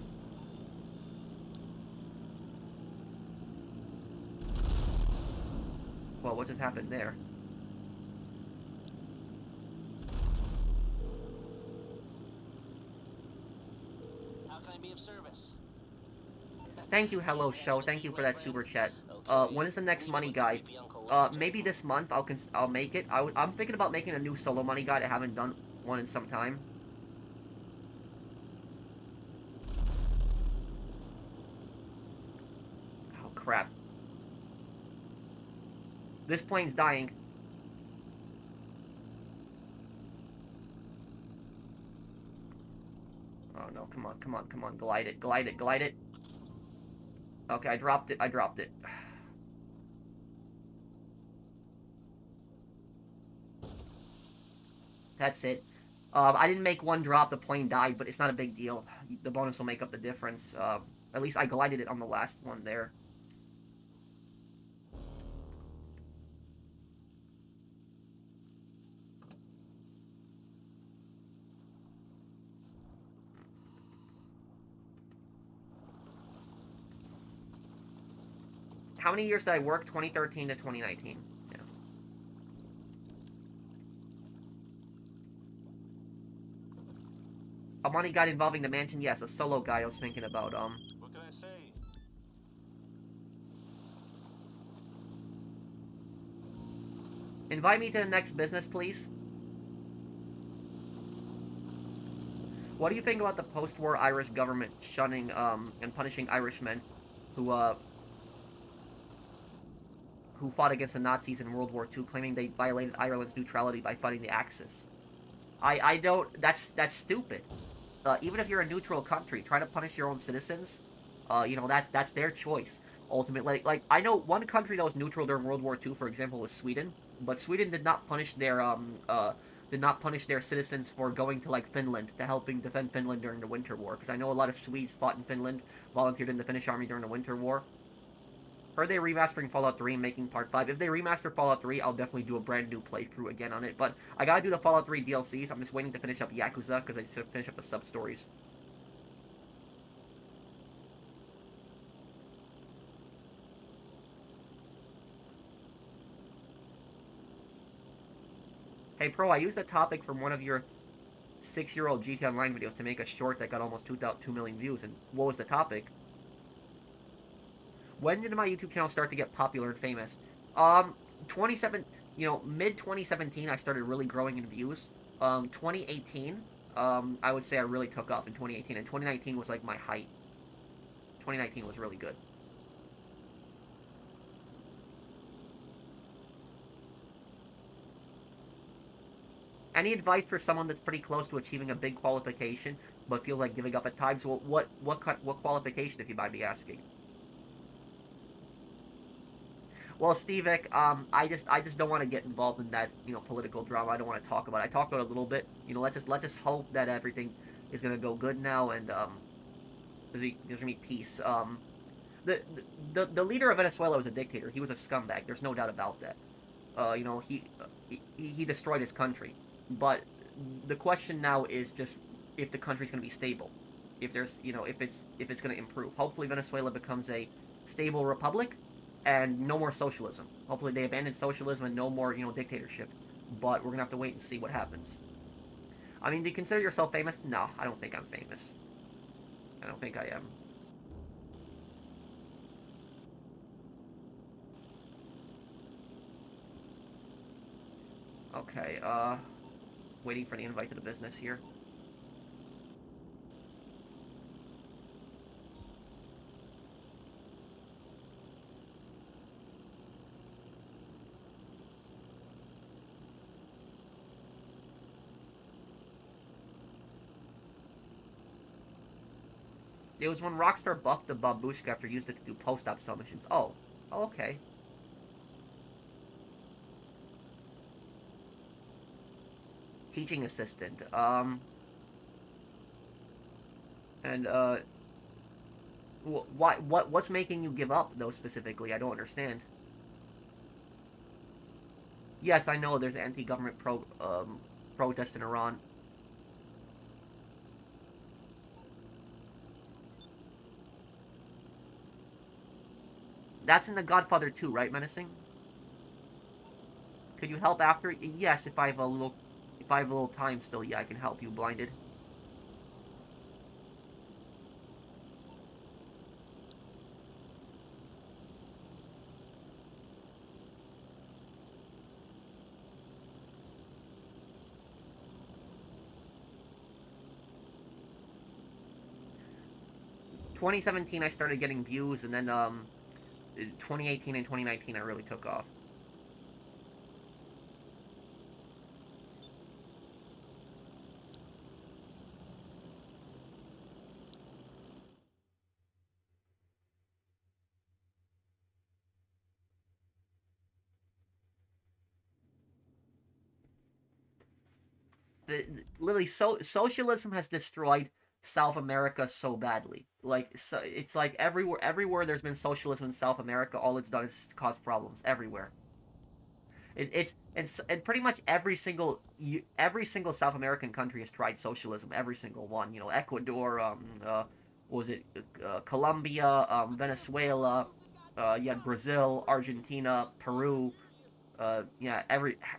Well, what just happened there? How can I be of service? Thank you, Hello Show. Thank you for that super chat. When is the next money guide? Maybe this month. I'll make it. I'm thinking about making a new solo money guide. I haven't done one in some time. Oh crap! This plane's dying. Oh no! Come on! Come on! Come on! Glide it! Glide it! Glide it! Okay, I dropped it. I dropped it. That's it. I didn't make one drop. The plane died, but it's not a big deal. The bonus will make up the difference. At least I glided it on the last one there. How many years did I work? 2013 to 2019. Yeah. A money guide involving the mansion? Yes, a solo guide I was thinking about. What can I say? Invite me to the next business, please. What do you think about the post-war Irish government shunning and punishing Irishmen who fought against the Nazis in World War II, claiming they violated Ireland's neutrality by fighting the Axis? I don't. That's stupid. Even if you're a neutral country, try to punish your own citizens. You know, that's their choice. Ultimately, like I know one country that was neutral during World War II, for example, was Sweden. But Sweden did not punish their citizens for going to like Finland to helping defend Finland during the Winter War. Because I know a lot of Swedes fought in Finland, volunteered in the Finnish army during the Winter War. Heard they're remastering Fallout 3 and making Part 5. If they remaster Fallout 3, I'll definitely do a brand new playthrough again on it. But I gotta do the Fallout 3 DLCs. I'm just waiting to finish up Yakuza, because I just finish up the sub-stories. Hey, Pro, I used a topic from one of your 6-year-old GT Online videos to make a short that got almost 2 million views. And what was the topic? When did my YouTube channel start to get popular and famous? 2017, I started really growing in views. 2018, I would say I really took off in 2018, and 2019 was like my height. 2019 was really good. Any advice for someone that's pretty close to achieving a big qualification, but feels like giving up at times? Well, what qualification, if you mind me asking? Well, Stevek, I just don't want to get involved in that, political drama. I don't want to talk about it. I talked about it a little bit. Let's just hope that everything is gonna go good now, and there's gonna be peace. The leader of Venezuela was a dictator. He was a scumbag. There's no doubt about that. He destroyed his country. But the question now is just if the country's gonna be stable, if there's if it's gonna improve. Hopefully, Venezuela becomes a stable republic. And no more socialism. Hopefully they abandon socialism and no more, dictatorship. But we're gonna have to wait and see what happens. I mean, do you consider yourself famous? No, I don't think I'm famous. I don't think I am. Okay, waiting for the invite to the business here. It was when Rockstar buffed the babushka after used it to do post-op submissions. Oh, okay. Teaching assistant. What's making you give up though specifically? I don't understand. Yes, I know there's anti-government protest in Iran. That's in The Godfather 2, right, Menacing? Could you help after? Yes, if I have a little, if I have a little time still, yeah, I can help you, Blinded. ...2017 I started getting views, and then 2018 and 2019 I really took off. Literally, socialism has destroyed South America so badly. Like, so it's like everywhere there's been socialism in South America, all it's done is cause problems everywhere. And pretty much every single South American country has tried socialism. Every single one. You know, Ecuador, what was it, Colombia, Venezuela, you had Brazil, Argentina, Peru, yeah,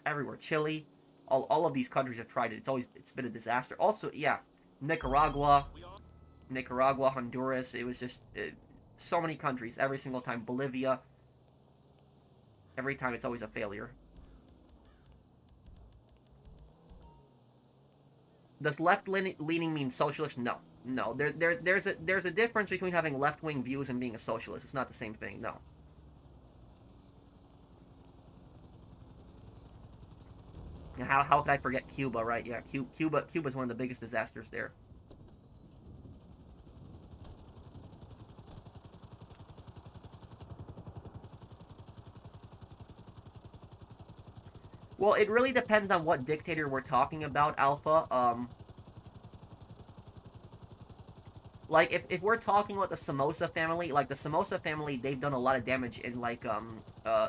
everywhere, Chile. All of these countries have tried it. It's been a disaster. Also, yeah, Nicaragua, Honduras. It was just so many countries. Every single time, Bolivia. Every time, it's always a failure. Does left-leaning mean socialist? No, no. There's a difference between having left-wing views and being a socialist. It's not the same thing. No. How could I forget Cuba? Right? Yeah, Cuba's one of the biggest disasters there. Well, it really depends on what dictator we're talking about, Alpha. Like if we're talking about the Somoza family, like the Somoza family, they've done a lot of damage in like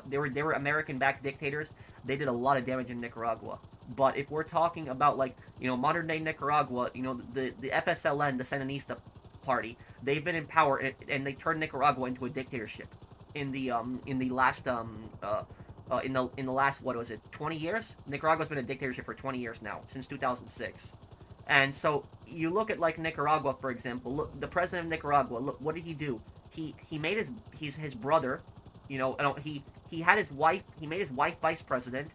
they were American-backed dictators. They did a lot of damage in Nicaragua. But if we're talking about like modern day Nicaragua, the FSLN, the Sandinista party, they've been in power and they turned Nicaragua into a dictatorship in the last, what was it, 20 years? Nicaragua's been a dictatorship for 20 years now, since 2006. And so you look at like Nicaragua, for example. Look, the president of Nicaragua. Look, what did he do? He made his brother, he had his wife. He made his wife vice president.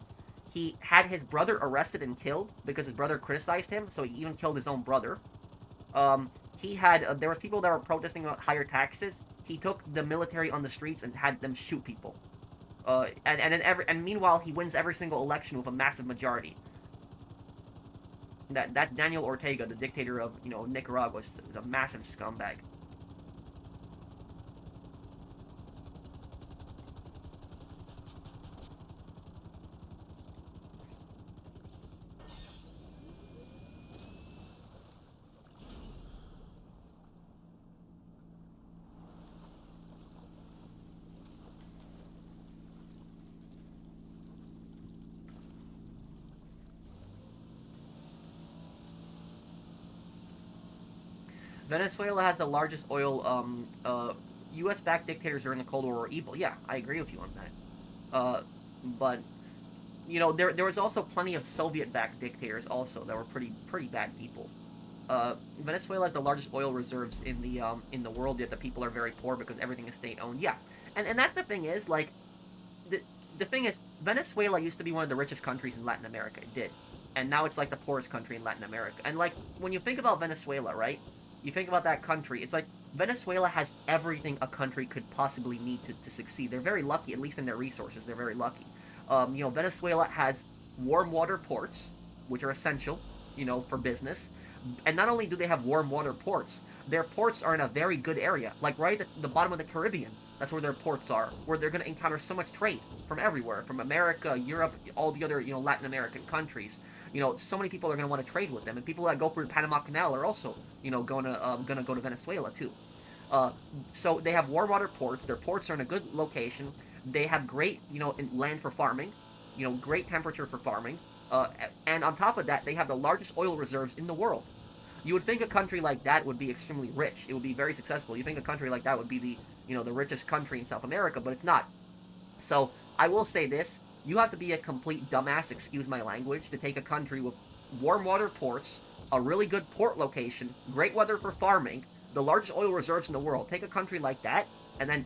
He had his brother arrested and killed because his brother criticized him. So he even killed his own brother. He had there were people that were protesting about higher taxes. He took the military on the streets and had them shoot people. And meanwhile he wins every single election with a massive majority. That's Daniel Ortega, the dictator of Nicaragua. Is a massive scumbag. Venezuela has the largest oil. U.S.-backed dictators during the Cold War were evil. Yeah, I agree with you on that. But there was also plenty of Soviet-backed dictators also that were pretty bad people. Venezuela has the largest oil reserves in the world, yet the people are very poor because everything is state-owned. Yeah, and that's the thing is like, the thing is Venezuela used to be one of the richest countries in Latin America. It did, and now it's like the poorest country in Latin America. And like when you think about Venezuela, right? You think about that country, it's like Venezuela has everything a country could possibly need to succeed. They're very lucky, at least in their resources. They're very lucky. Venezuela has warm water ports, which are essential, for business. And not only do they have warm water ports, their ports are in a very good area, like right at the bottom of the Caribbean. That's where their ports are, where they're going to encounter so much trade from everywhere, from America, Europe, all the other Latin American countries. So many people are going to want to trade with them, and people that go through the Panama Canal are also, gonna go to Venezuela too. So they have warm water ports. Their ports are in a good location. They have great, land for farming, great temperature for farming, and on top of that, they have the largest oil reserves in the world. You would think a country like that would be extremely rich. It would be very successful. You think a country like that would be the richest country in South America, but it's not. So I will say this: You have to be a complete dumbass, excuse my language, to take a country with warm water ports, a really good port location, great weather for farming, the largest oil reserves in the world. Take a country like that and then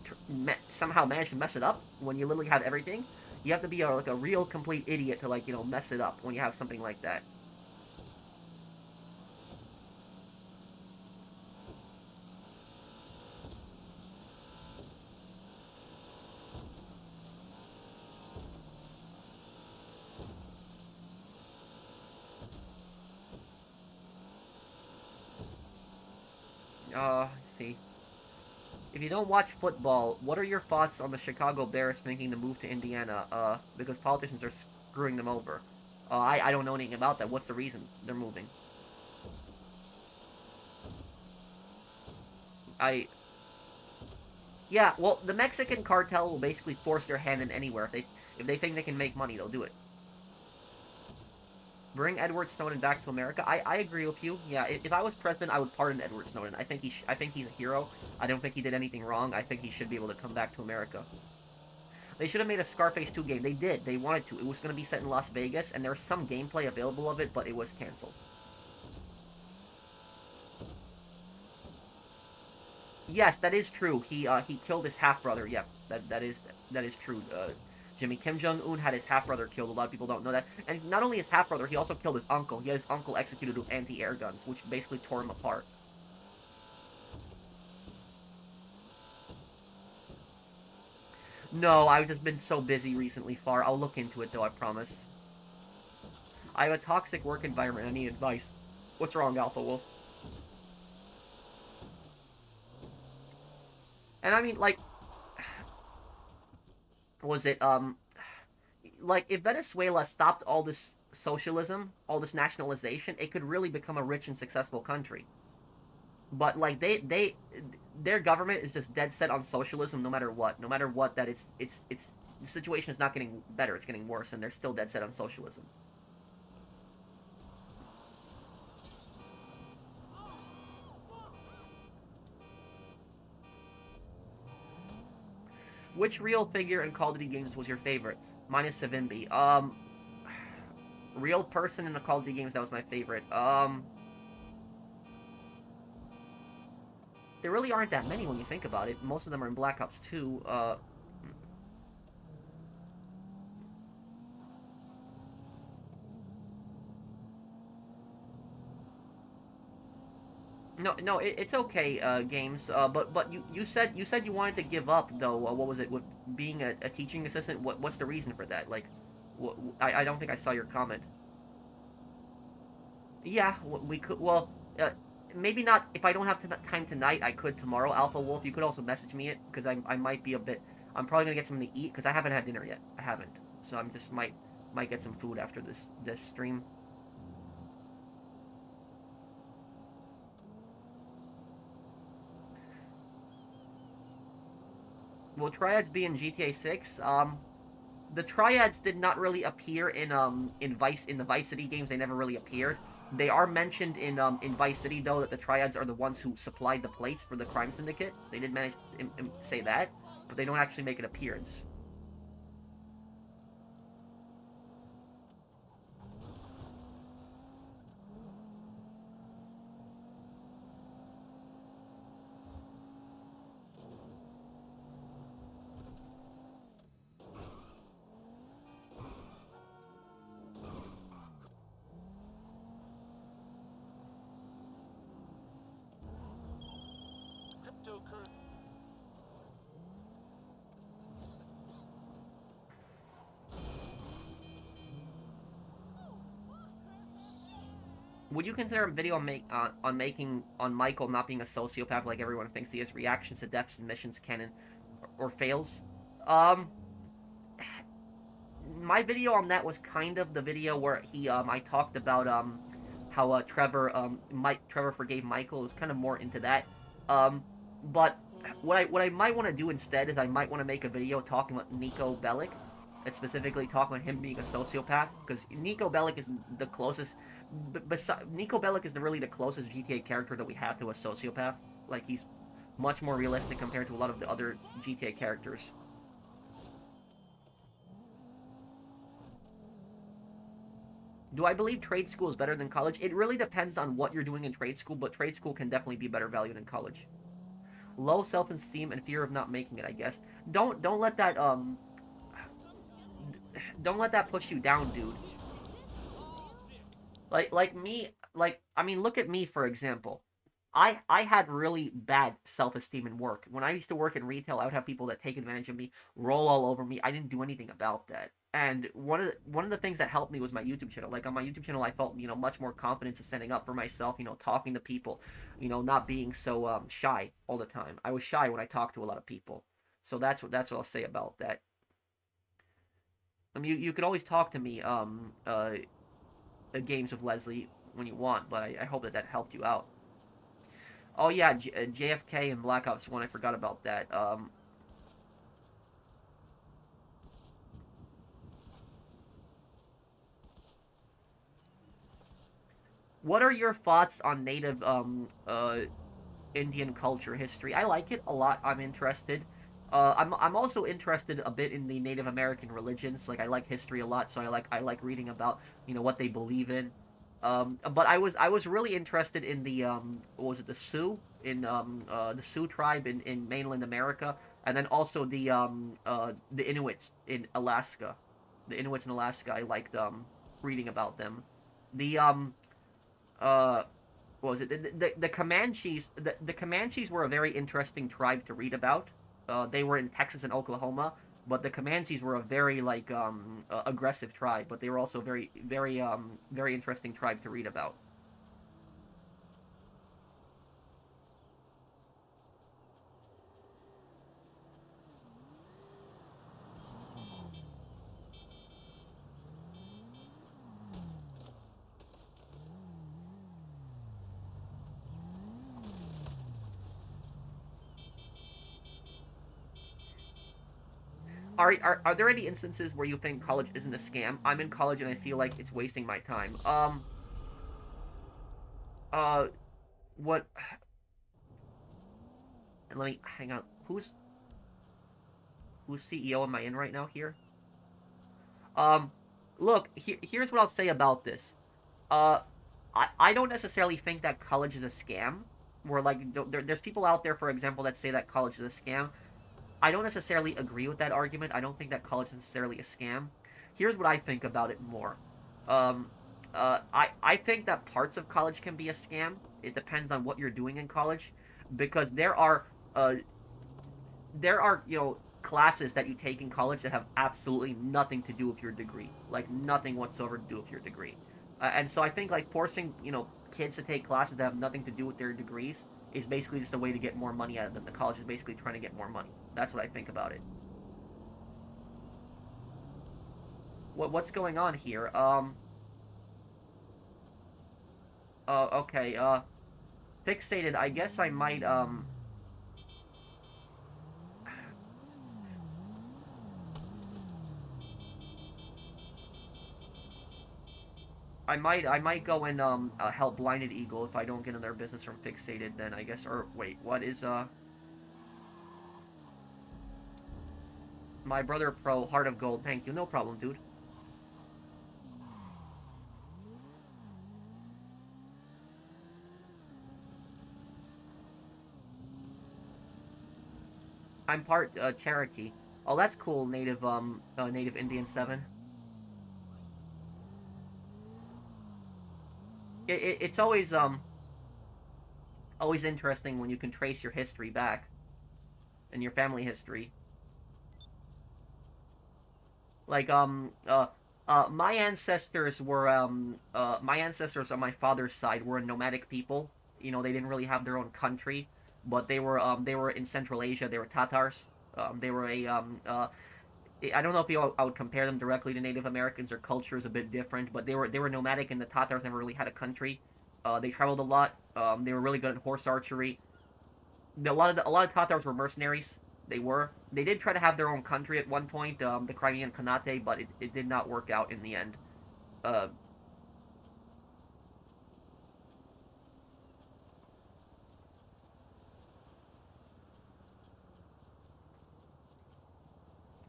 somehow manage to mess it up when you literally have everything. You have to be like a real complete idiot to like mess it up when you have something like that. See. If you don't watch football, what are your thoughts on the Chicago Bears making the move to Indiana? Because politicians are screwing them over. I don't know anything about that. What's the reason they're moving? I Yeah, well, the Mexican cartel will basically force their hand in anywhere. If they think they can make money, they'll do it. Bring Edward Snowden back to America. I agree with you. Yeah, if I was president, I would pardon Edward Snowden. I think he's a hero. I don't think he did anything wrong. I think he should be able to come back to America. They should have made a Scarface 2 game. They did. They wanted to. It was going to be set in Las Vegas, and there was some gameplay available of it, but it was canceled. Yes, that is true. He killed his half brother. Yeah, that is true. Jimmy Kim Jong Un had his half brother killed. A lot of people don't know that. And not only his half brother, he also killed his uncle. He had his uncle executed with anti-air guns, which basically tore him apart. No, I've just been so busy recently, Far. I'll look into it though. I promise. I have a toxic work environment. I need advice. What's wrong, Alpha Wolf? And I mean, like, was it like if Venezuela stopped all this socialism, all this nationalization, it could really become a rich and successful country. But like their government is just dead set on socialism no matter what. No matter what, that it's the situation is not getting better, it's getting worse, and they're still dead set on socialism. Which real figure in Call of Duty games was your favorite? Mine is Savimbi. Real person in the Call of Duty games that was my favorite. There really aren't that many when you think about it. Most of them are in Black Ops 2. No, it's okay, games. But you said you wanted to give up though. What was it with being a teaching assistant? What's the reason for that? Like, I don't think I saw your comment. Yeah, we could. Well, maybe not. If I don't have time tonight, I could tomorrow. Alpha Wolf, you could also message me it because I might be a bit. I'm probably gonna get something to eat because I haven't had dinner yet. I haven't, so I'm just might get some food after this stream. Will Triads be in GTA 6? The Triads did not really appear in the Vice City games. They never really appeared. They are mentioned in Vice City though, that the Triads are the ones who supplied the plates for the crime syndicate. They did manage to say that, but they don't actually make an appearance. Cryptocurrency. Would you consider a video on Michael not being a sociopath like everyone thinks he is? Reactions to deaths and missions canon or fails? Um, my video on that was kind of the video where I talked about how Trevor forgave Michael. It was kind of more into that. But what I might want to do instead is I might want to make a video talking about Nico Bellic, and specifically talking about him being a sociopath, because Nico Bellic is the closest. Nico Bellic is really the closest GTA character that we have to a sociopath. Like, he's much more realistic compared to a lot of the other GTA characters. Do I believe trade school is better than college? It really depends on what you're doing in trade school, but trade school can definitely be better value than college. Low self-esteem and fear of not making it, I guess. Don't let that don't let that push you down, dude. Like me, like I mean, look at me for example. I had really bad self-esteem in work. When I used to work in retail, I would have people that take advantage of me, roll all over me. I didn't do anything about that. And one of the things that helped me was my YouTube channel. Like on my YouTube channel, I felt much more confidence in standing up for myself. Talking to people, not being so shy all the time. I was shy when I talked to a lot of people. So that's what I'll say about that. I mean, you could always talk to me games of Leslie when you want, but I hope that helped you out. Oh yeah, JFK and Black Ops 1. I forgot about that. What are your thoughts on native Indian culture history? I like it a lot. I'm interested. I'm also interested a bit in the Native American religions. Like I like history a lot, so I like reading about what they believe in. But I was really interested in the what was it, the Sioux in the Sioux tribe in mainland America, and then also the Inuits in Alaska. The Inuits in Alaska. I liked reading about them. The uh what was it? The Comanches. The Comanches were a very interesting tribe to read about. They were in Texas and Oklahoma, but the Comanches were a very like aggressive tribe. But they were also very interesting tribe to read about. Are there any instances where you think college isn't a scam? I'm in college and I feel like it's wasting my time. Uh, what? And let me hang on. Whose CEO am I in right now here? Um, look, here's what I'll say about this. Uh, I don't necessarily think that college is a scam. Where like there's people out there, for example, that say that college is a scam. I don't necessarily agree with that argument. I don't think that college is necessarily a scam. Here's what I think about it more. Um, I think that parts of college can be a scam. It depends on what you're doing in college, because uh, there are classes that you take in college that have absolutely nothing to do with your degree, like nothing whatsoever to do with your degree. And so I think like forcing kids to take classes that have nothing to do with their degrees is basically just a way to get more money out of them. The college is basically trying to get more money. That's what I think about it. What's going on here? Okay. Fixated. I guess I might I might go and help Blinded Eagle if I don't get in their business from Fixated. Then I guess. Or wait, what is my brother pro Heart of Gold? Thank you. No problem, dude. I'm part Cherokee. Oh, that's cool. Native Indian 7. It's always interesting when you can trace your history back and your family history. Like my ancestors on my father's side were a nomadic people. They didn't really have their own country, but they were in Central Asia. They were Tatars. They were a I don't know if I would compare them directly to Native Americans. Their culture is a bit different, but they were nomadic, and the Tatars never really had a country. They traveled a lot. They were really good at horse archery. A lot of Tatars were mercenaries. They did try to have their own country at one point, the Crimean Khanate, but it did not work out in the end. Uh,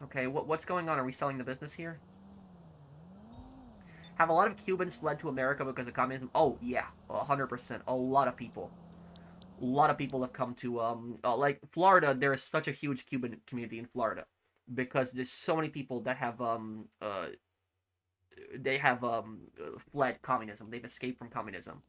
okay, what's going on? Are we selling the business here? Have a lot of Cubans fled to America because of communism? Oh yeah, 100%. A lot of people. A lot of people have come to like Florida. There is such a huge Cuban community in Florida because there's so many people that have they have fled communism. They've escaped from communism.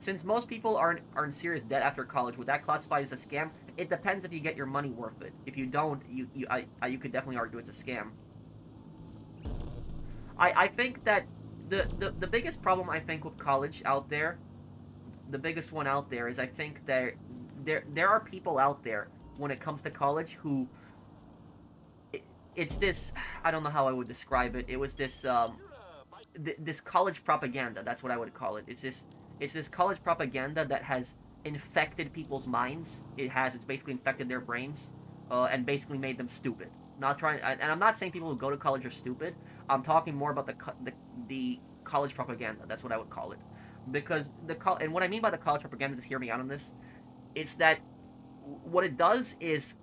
Since most people are in serious debt after college, would that classify as a scam? It depends if you get your money worth it. If you don't, you could definitely argue it's a scam. I think that the biggest problem I think with college out there, the biggest one out there is I think that there are people out there when it comes to college who it's this, I don't know how I would describe it. It was this this college propaganda. That's what I would call it. It's this college propaganda that has infected people's minds. It's basically infected their brains, and basically made them stupid. Not trying, and I'm not saying people who go to college are stupid. I'm talking more about the college propaganda. That's what I would call it, because and what I mean by the college propaganda, just hear me out on this. It's that what it does is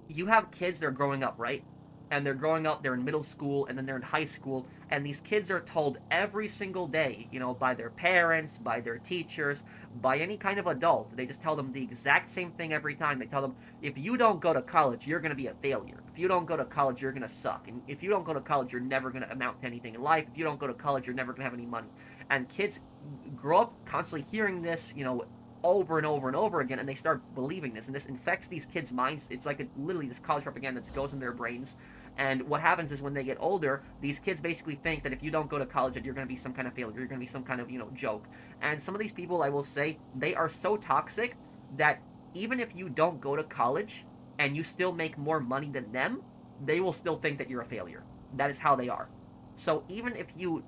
you have kids that are growing up, right? And they're growing up, they're in middle school, and then they're in high school, and these kids are told every single day, by their parents, by their teachers, by any kind of adult. They just tell them the exact same thing every time. They tell them, if you don't go to college, you're going to be a failure. If you don't go to college, you're going to suck. And if you don't go to college, you're never going to amount to anything in life. If you don't go to college, you're never going to have any money. And kids grow up constantly hearing this, over and over and over again, and they start believing this, and this infects these kids' minds. It's like literally this college propaganda that goes in their brains. And what happens is when they get older, these kids basically think that if you don't go to college, that you're going to be some kind of failure, you're going to be some kind of joke. And some of these people, I will say, they are so toxic that even if you don't go to college and you still make more money than them, they will still think that you're a failure. That is how they are. So even if you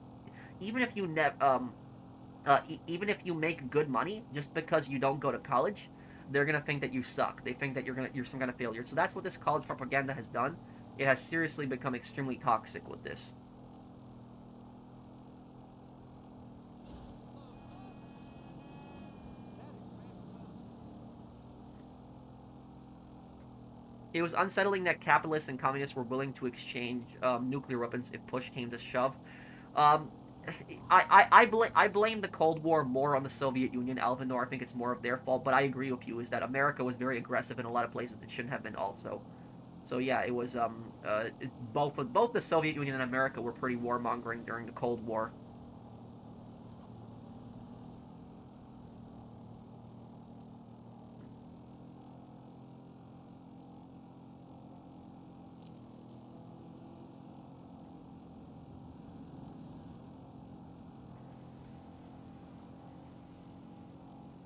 make good money just because you don't go to college, they're gonna think that you suck. They think that you're some kind of failure. So that's what this college propaganda has done. It has seriously become extremely toxic with this. It was unsettling that capitalists and communists were willing to exchange nuclear weapons if push came to shove. Um, I blame the Cold War more on the Soviet Union, Alvinor. I think it's more of their fault, but I agree with you, is that America was very aggressive in a lot of places it shouldn't have been also. So yeah, it was both the Soviet Union and America were pretty warmongering during the Cold War.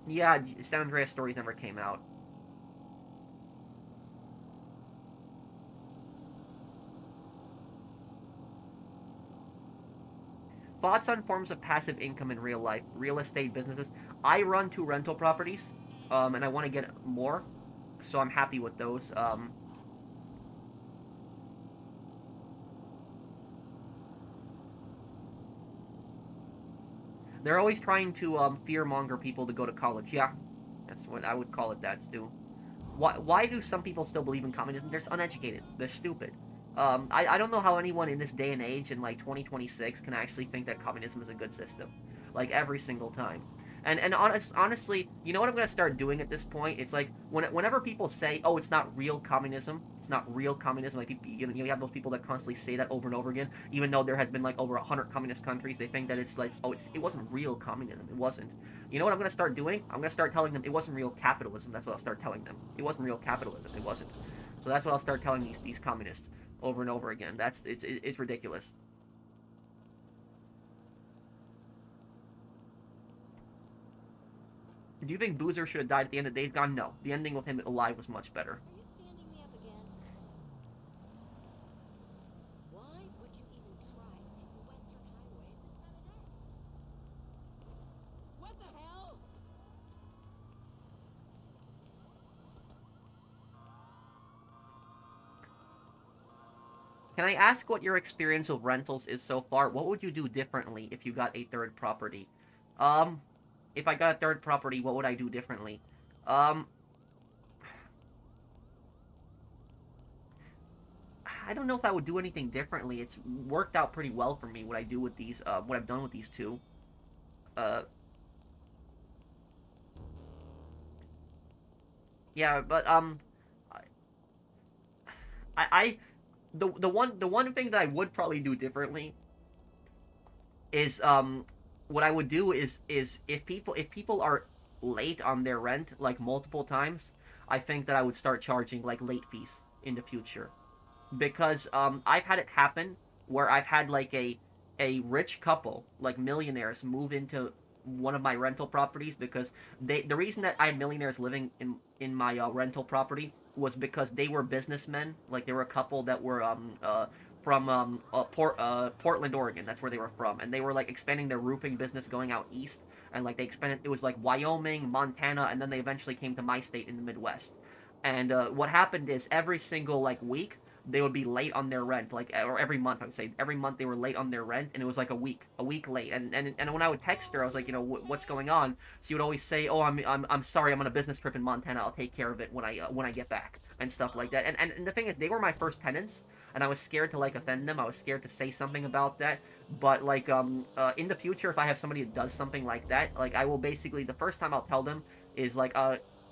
Yeah, San Andreas stories never came out. Thoughts on forms of passive income in real life, real estate businesses. I run two rental properties, and I want to get more, so I'm happy with those. They're always trying to fearmonger people to go to college. Yeah, that's what I would call it. That, Stu. Why do some people still believe in communism? They're uneducated. They're stupid. I don't know how anyone in this day and age, in like 2026, can actually think that communism is a good system. Like every single time. And honestly, you know what I'm gonna start doing at this point? It's like whenever people say, "Oh, it's not real communism," it's not real communism. Like you have those people that constantly say that over and over again, even though there has been like over 100 communist countries. They think that it's like, "Oh, it wasn't real communism. It wasn't." You know what I'm gonna start doing? I'm gonna start telling them it wasn't real capitalism. That's what I'll start telling them. It wasn't real capitalism. It wasn't. So that's what I'll start telling these communists over and over again. It's ridiculous. Do you think Boozer should have died at the end of Days Gone? No. The ending with him alive was much better. Are you standing me up again? Why would you even try to take the Western Highway at this time of day? What the hell? Can I ask what your experience with rentals is so far? What would you do differently if you got a third property? Um, if I got a third property, what would I do differently? Um, I don't know if I would do anything differently. It's worked out pretty well for me. What I do with these, what I've done with these two. Uh, yeah, but I the one thing that I would probably do differently is what I would do is if people are late on their rent like multiple times, I think that I would start charging like late fees in the future because I've had it happen where I've had like a rich couple like millionaires move into one of my rental properties because the reason that I had millionaires living in my rental property was because they were businessmen. Like they were a couple that were from Portland, Oregon. That's where they were from, and they were like expanding their roofing business going out east, and like they expanded. It was like Wyoming, Montana, and then they eventually came to my state in the Midwest. And what happened is every single like week they would be late on their rent, like or every month I would say every month they were late on their rent, and it was like a week late. And when I would text her, I was like, what's going on? She would always say, oh, I'm sorry, I'm on a business trip in Montana. I'll take care of it when I get back and stuff like that. And the thing is, they were my first tenants, and I was scared to like offend them. I was scared to say something about that. But like in the future, if I have somebody that does something like that, like I will basically the first time I'll tell them is like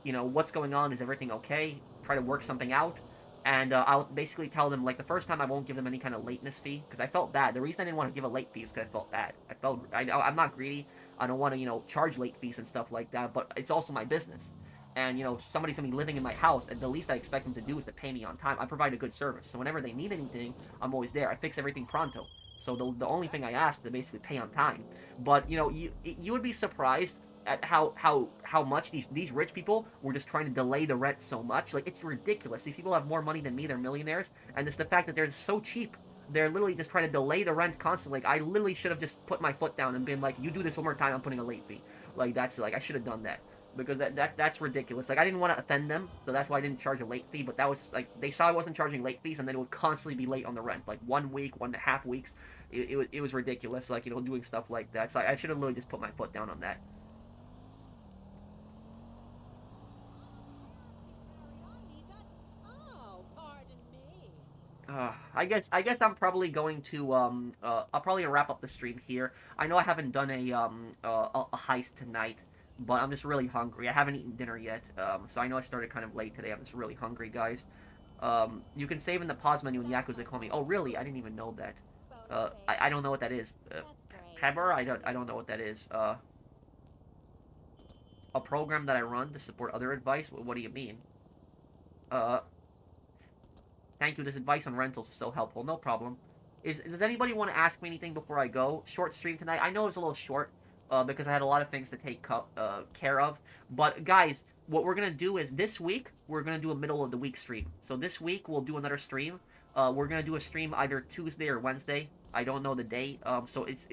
what's going on? Is everything okay? Try to work something out. And I'll basically tell them, like, the first time I won't give them any kind of lateness fee, because I felt bad. The reason I didn't want to give a late fee is because I felt bad. I'm not greedy. I don't want to, charge late fees and stuff like that, but it's also my business. And, somebody's going to be living in my house, and the least I expect them to do is to pay me on time. I provide a good service. So whenever they need anything, I'm always there. I fix everything pronto. So the only thing I ask is to basically pay on time. But, you would be surprised at how much these rich people were just trying to delay the rent so much. Like it's ridiculous. These people have more money than me. They're millionaires, and it's the fact that they're so cheap. They're literally just trying to delay the rent constantly. Like I literally should have just put my foot down and been like, "You do this one more time, I'm putting a late fee." Like that's like I should have done that because that's ridiculous. Like I didn't want to offend them, so that's why I didn't charge a late fee. But that was like they saw I wasn't charging late fees, and then it would constantly be late on the rent, like 1 week, 1.5 weeks. It was ridiculous. Like doing stuff like that. So I should have literally just put my foot down on that. Oh, pardon me. I guess I'm probably going to I'll probably wrap up the stream here. I know I haven't done a heist tonight, but I'm just really hungry. I haven't eaten dinner yet. So I know I started kind of late today. I'm just really hungry, guys. You can save in the pause menu in Yakuza Komi. Oh, really? I didn't even know that. I don't know what that is. That's great. Pepper? I don't know what that is. A program that I run to support other advice. What do you mean? Uh, Thank you. This advice on rentals is so helpful. No problem. Does anybody want to ask me anything before I go? Short stream tonight. I know it's a little short because I had a lot of things to take care of. But guys, what we're gonna do is this week we're gonna do a middle of the week stream. So this week we'll do another stream. We're gonna do a stream either Tuesday or Wednesday. I don't know the day. So it's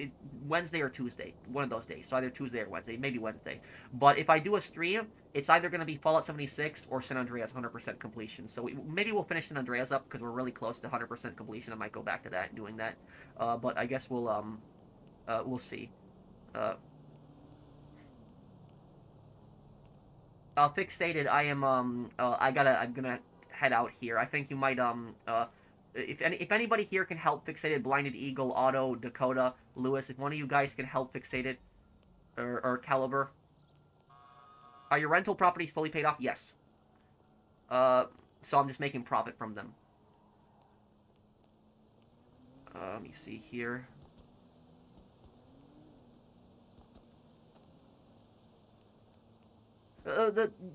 Wednesday or Tuesday, one of those days. So either Tuesday or Wednesday, maybe Wednesday. But if I do a stream, it's either going to be Fallout 76 or San Andreas 100% completion. So maybe we'll finish San Andreas up because we're really close to 100% completion. I might go back to that doing that. But I guess we'll see. Fixated. I'm gonna head out here. I think you might if anybody here can help Fixated, Blinded Eagle, Otto, Dakota, Lewis, if one of you guys can help Fixated or Caliber. Are your rental properties fully paid off? Yes. So I'm just making profit from them. Let me see here.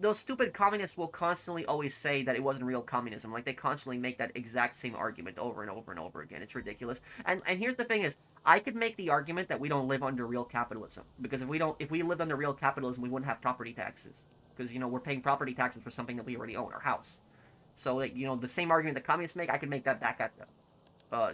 Those stupid communists will constantly always say that it wasn't real communism. Like they constantly make that exact same argument over and over and over again. It's ridiculous. And here's the thing is, I could make the argument that we don't live under real capitalism because if we lived under real capitalism, we wouldn't have property taxes because we're paying property taxes for something that we already own, our house. So like, the same argument that communists make, I could make that back at them.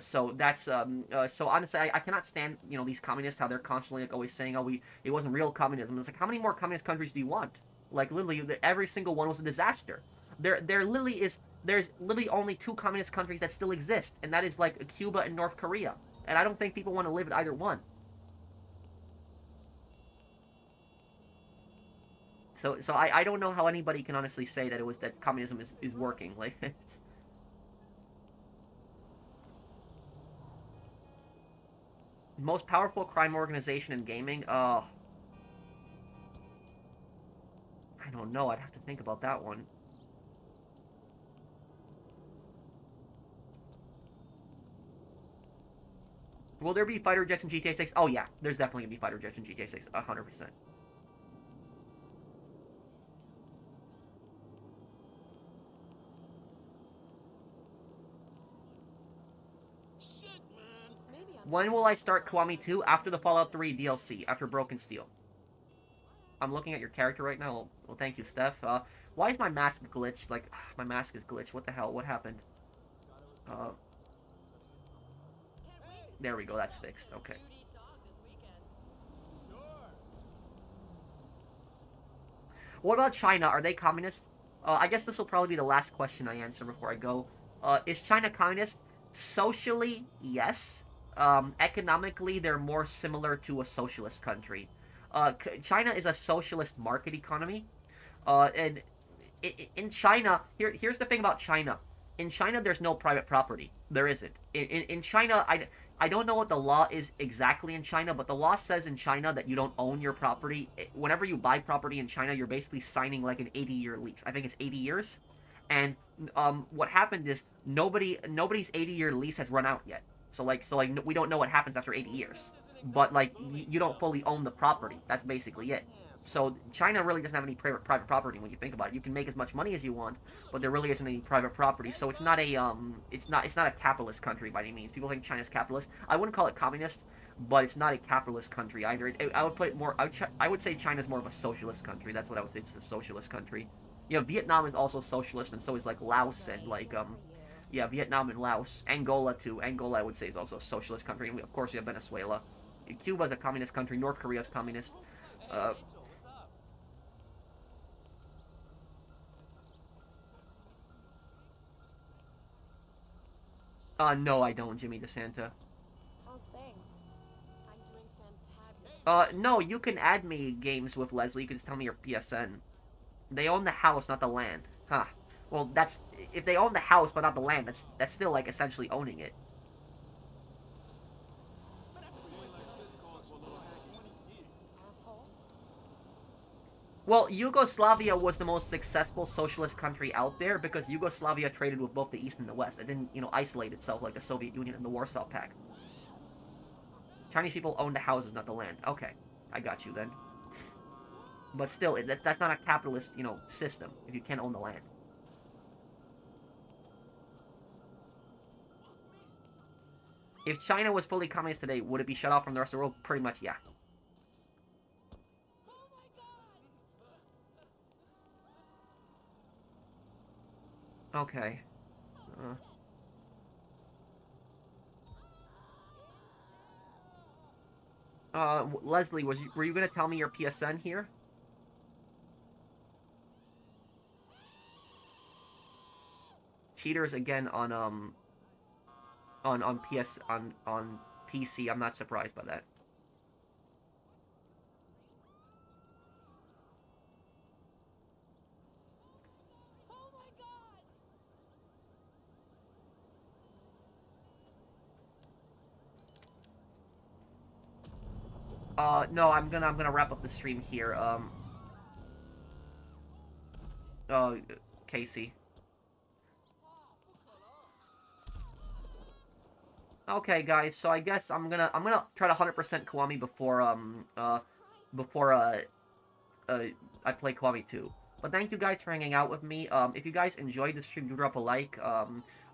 So that's so honestly, I cannot stand these communists, how they're constantly like always saying, oh, it wasn't real communism. It's like, how many more communist countries do you want? Like literally, every single one was a disaster. There's literally only two communist countries that still exist, and that is like Cuba and North Korea. And I don't think people want to live in either one. So I don't know how anybody can honestly say that that communism is working. Like, most powerful crime organization in gaming. I don't know. I'd have to think about that one. Will there be fighter jets in GTA 6? Oh yeah, there's definitely gonna be fighter jets in GTA 6, 100%. Shit, man. Maybe I'm When will I start Kiwami 2? After the Fallout 3 DLC, after Broken Steel. I'm looking at your character right now. Well, thank you, Steph. Why is my mask glitched? Like, my mask is glitched. What the hell? What happened? can't wait to There see we the go. That's results fixed. of Okay. Beauty Dog this weekend. Sure. What about China? Are they communist? I guess this will probably be the last question I answer before I go. Is China communist? Socially, yes. Economically, they're more similar to a socialist country. China is a socialist market economy. And in China, here's the thing about China. In China, there's no private property. There isn't. In China, I don't know what the law is exactly in China, but the law says in China that you don't own your property. Whenever you buy property in China, you're basically signing like an 80-year lease. I think it's 80 years. And what happened is nobody's 80-year lease has run out yet. So we don't know what happens after 80 years. But like you don't fully own the property. That's basically it. So China really doesn't have any private property when you think about it. You can make as much money as you want, but there really isn't any private property. So it's not a it's not a capitalist country by any means. People think China's capitalist. I wouldn't call it communist, but it's not a capitalist country either. I would put it more. I would say China's more of a socialist country. That's what I would say. It's a socialist country. You know, Vietnam is also socialist, and so is like Laos and like yeah, Vietnam and Laos, Angola too. Angola I would say is also a socialist country, and of course we have Venezuela. Cuba is a communist country. North Korea is communist. Uh, no, I don't, Jimmy DeSanta. How's things? I'm doing fantabulous. No, you can add me games with Leslie. You can just tell me your PSN. They own the house, not the land. Huh. Well, that's if they own the house but not the land. That's still like essentially owning it. Asshole. Well, Yugoslavia was the most successful socialist country out there because Yugoslavia traded with both the East and the West. It didn't, isolate itself like the Soviet Union and the Warsaw Pact. Chinese people own the houses, not the land. Okay, I got you then. But still, that's not a capitalist, system if you can't own the land. If China was fully communist today, would it be shut off from the rest of the world? Pretty much, yeah. Okay. Leslie, were you gonna tell me your PSN here? Cheaters again on PC. I'm not surprised by that. No, I'm gonna wrap up the stream here. Casey. Okay, guys. So I guess I'm gonna try to 100% Kiwami before I play Kiwami 2. But thank you guys for hanging out with me. If you guys enjoyed the stream, do drop a like.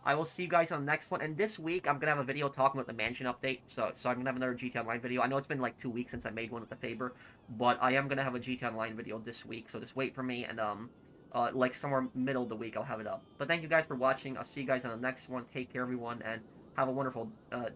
I will see you guys on the next one. And this week, I'm gonna have a video talking about the mansion update. So I'm gonna have another GT Online video. I know it's been like 2 weeks since I made one with the Faber, but I am gonna have a GT Online video this week. So just wait for me, and like somewhere middle of the week, I'll have it up. But thank you guys for watching. I'll see you guys on the next one. Take care, everyone, and have a wonderful day.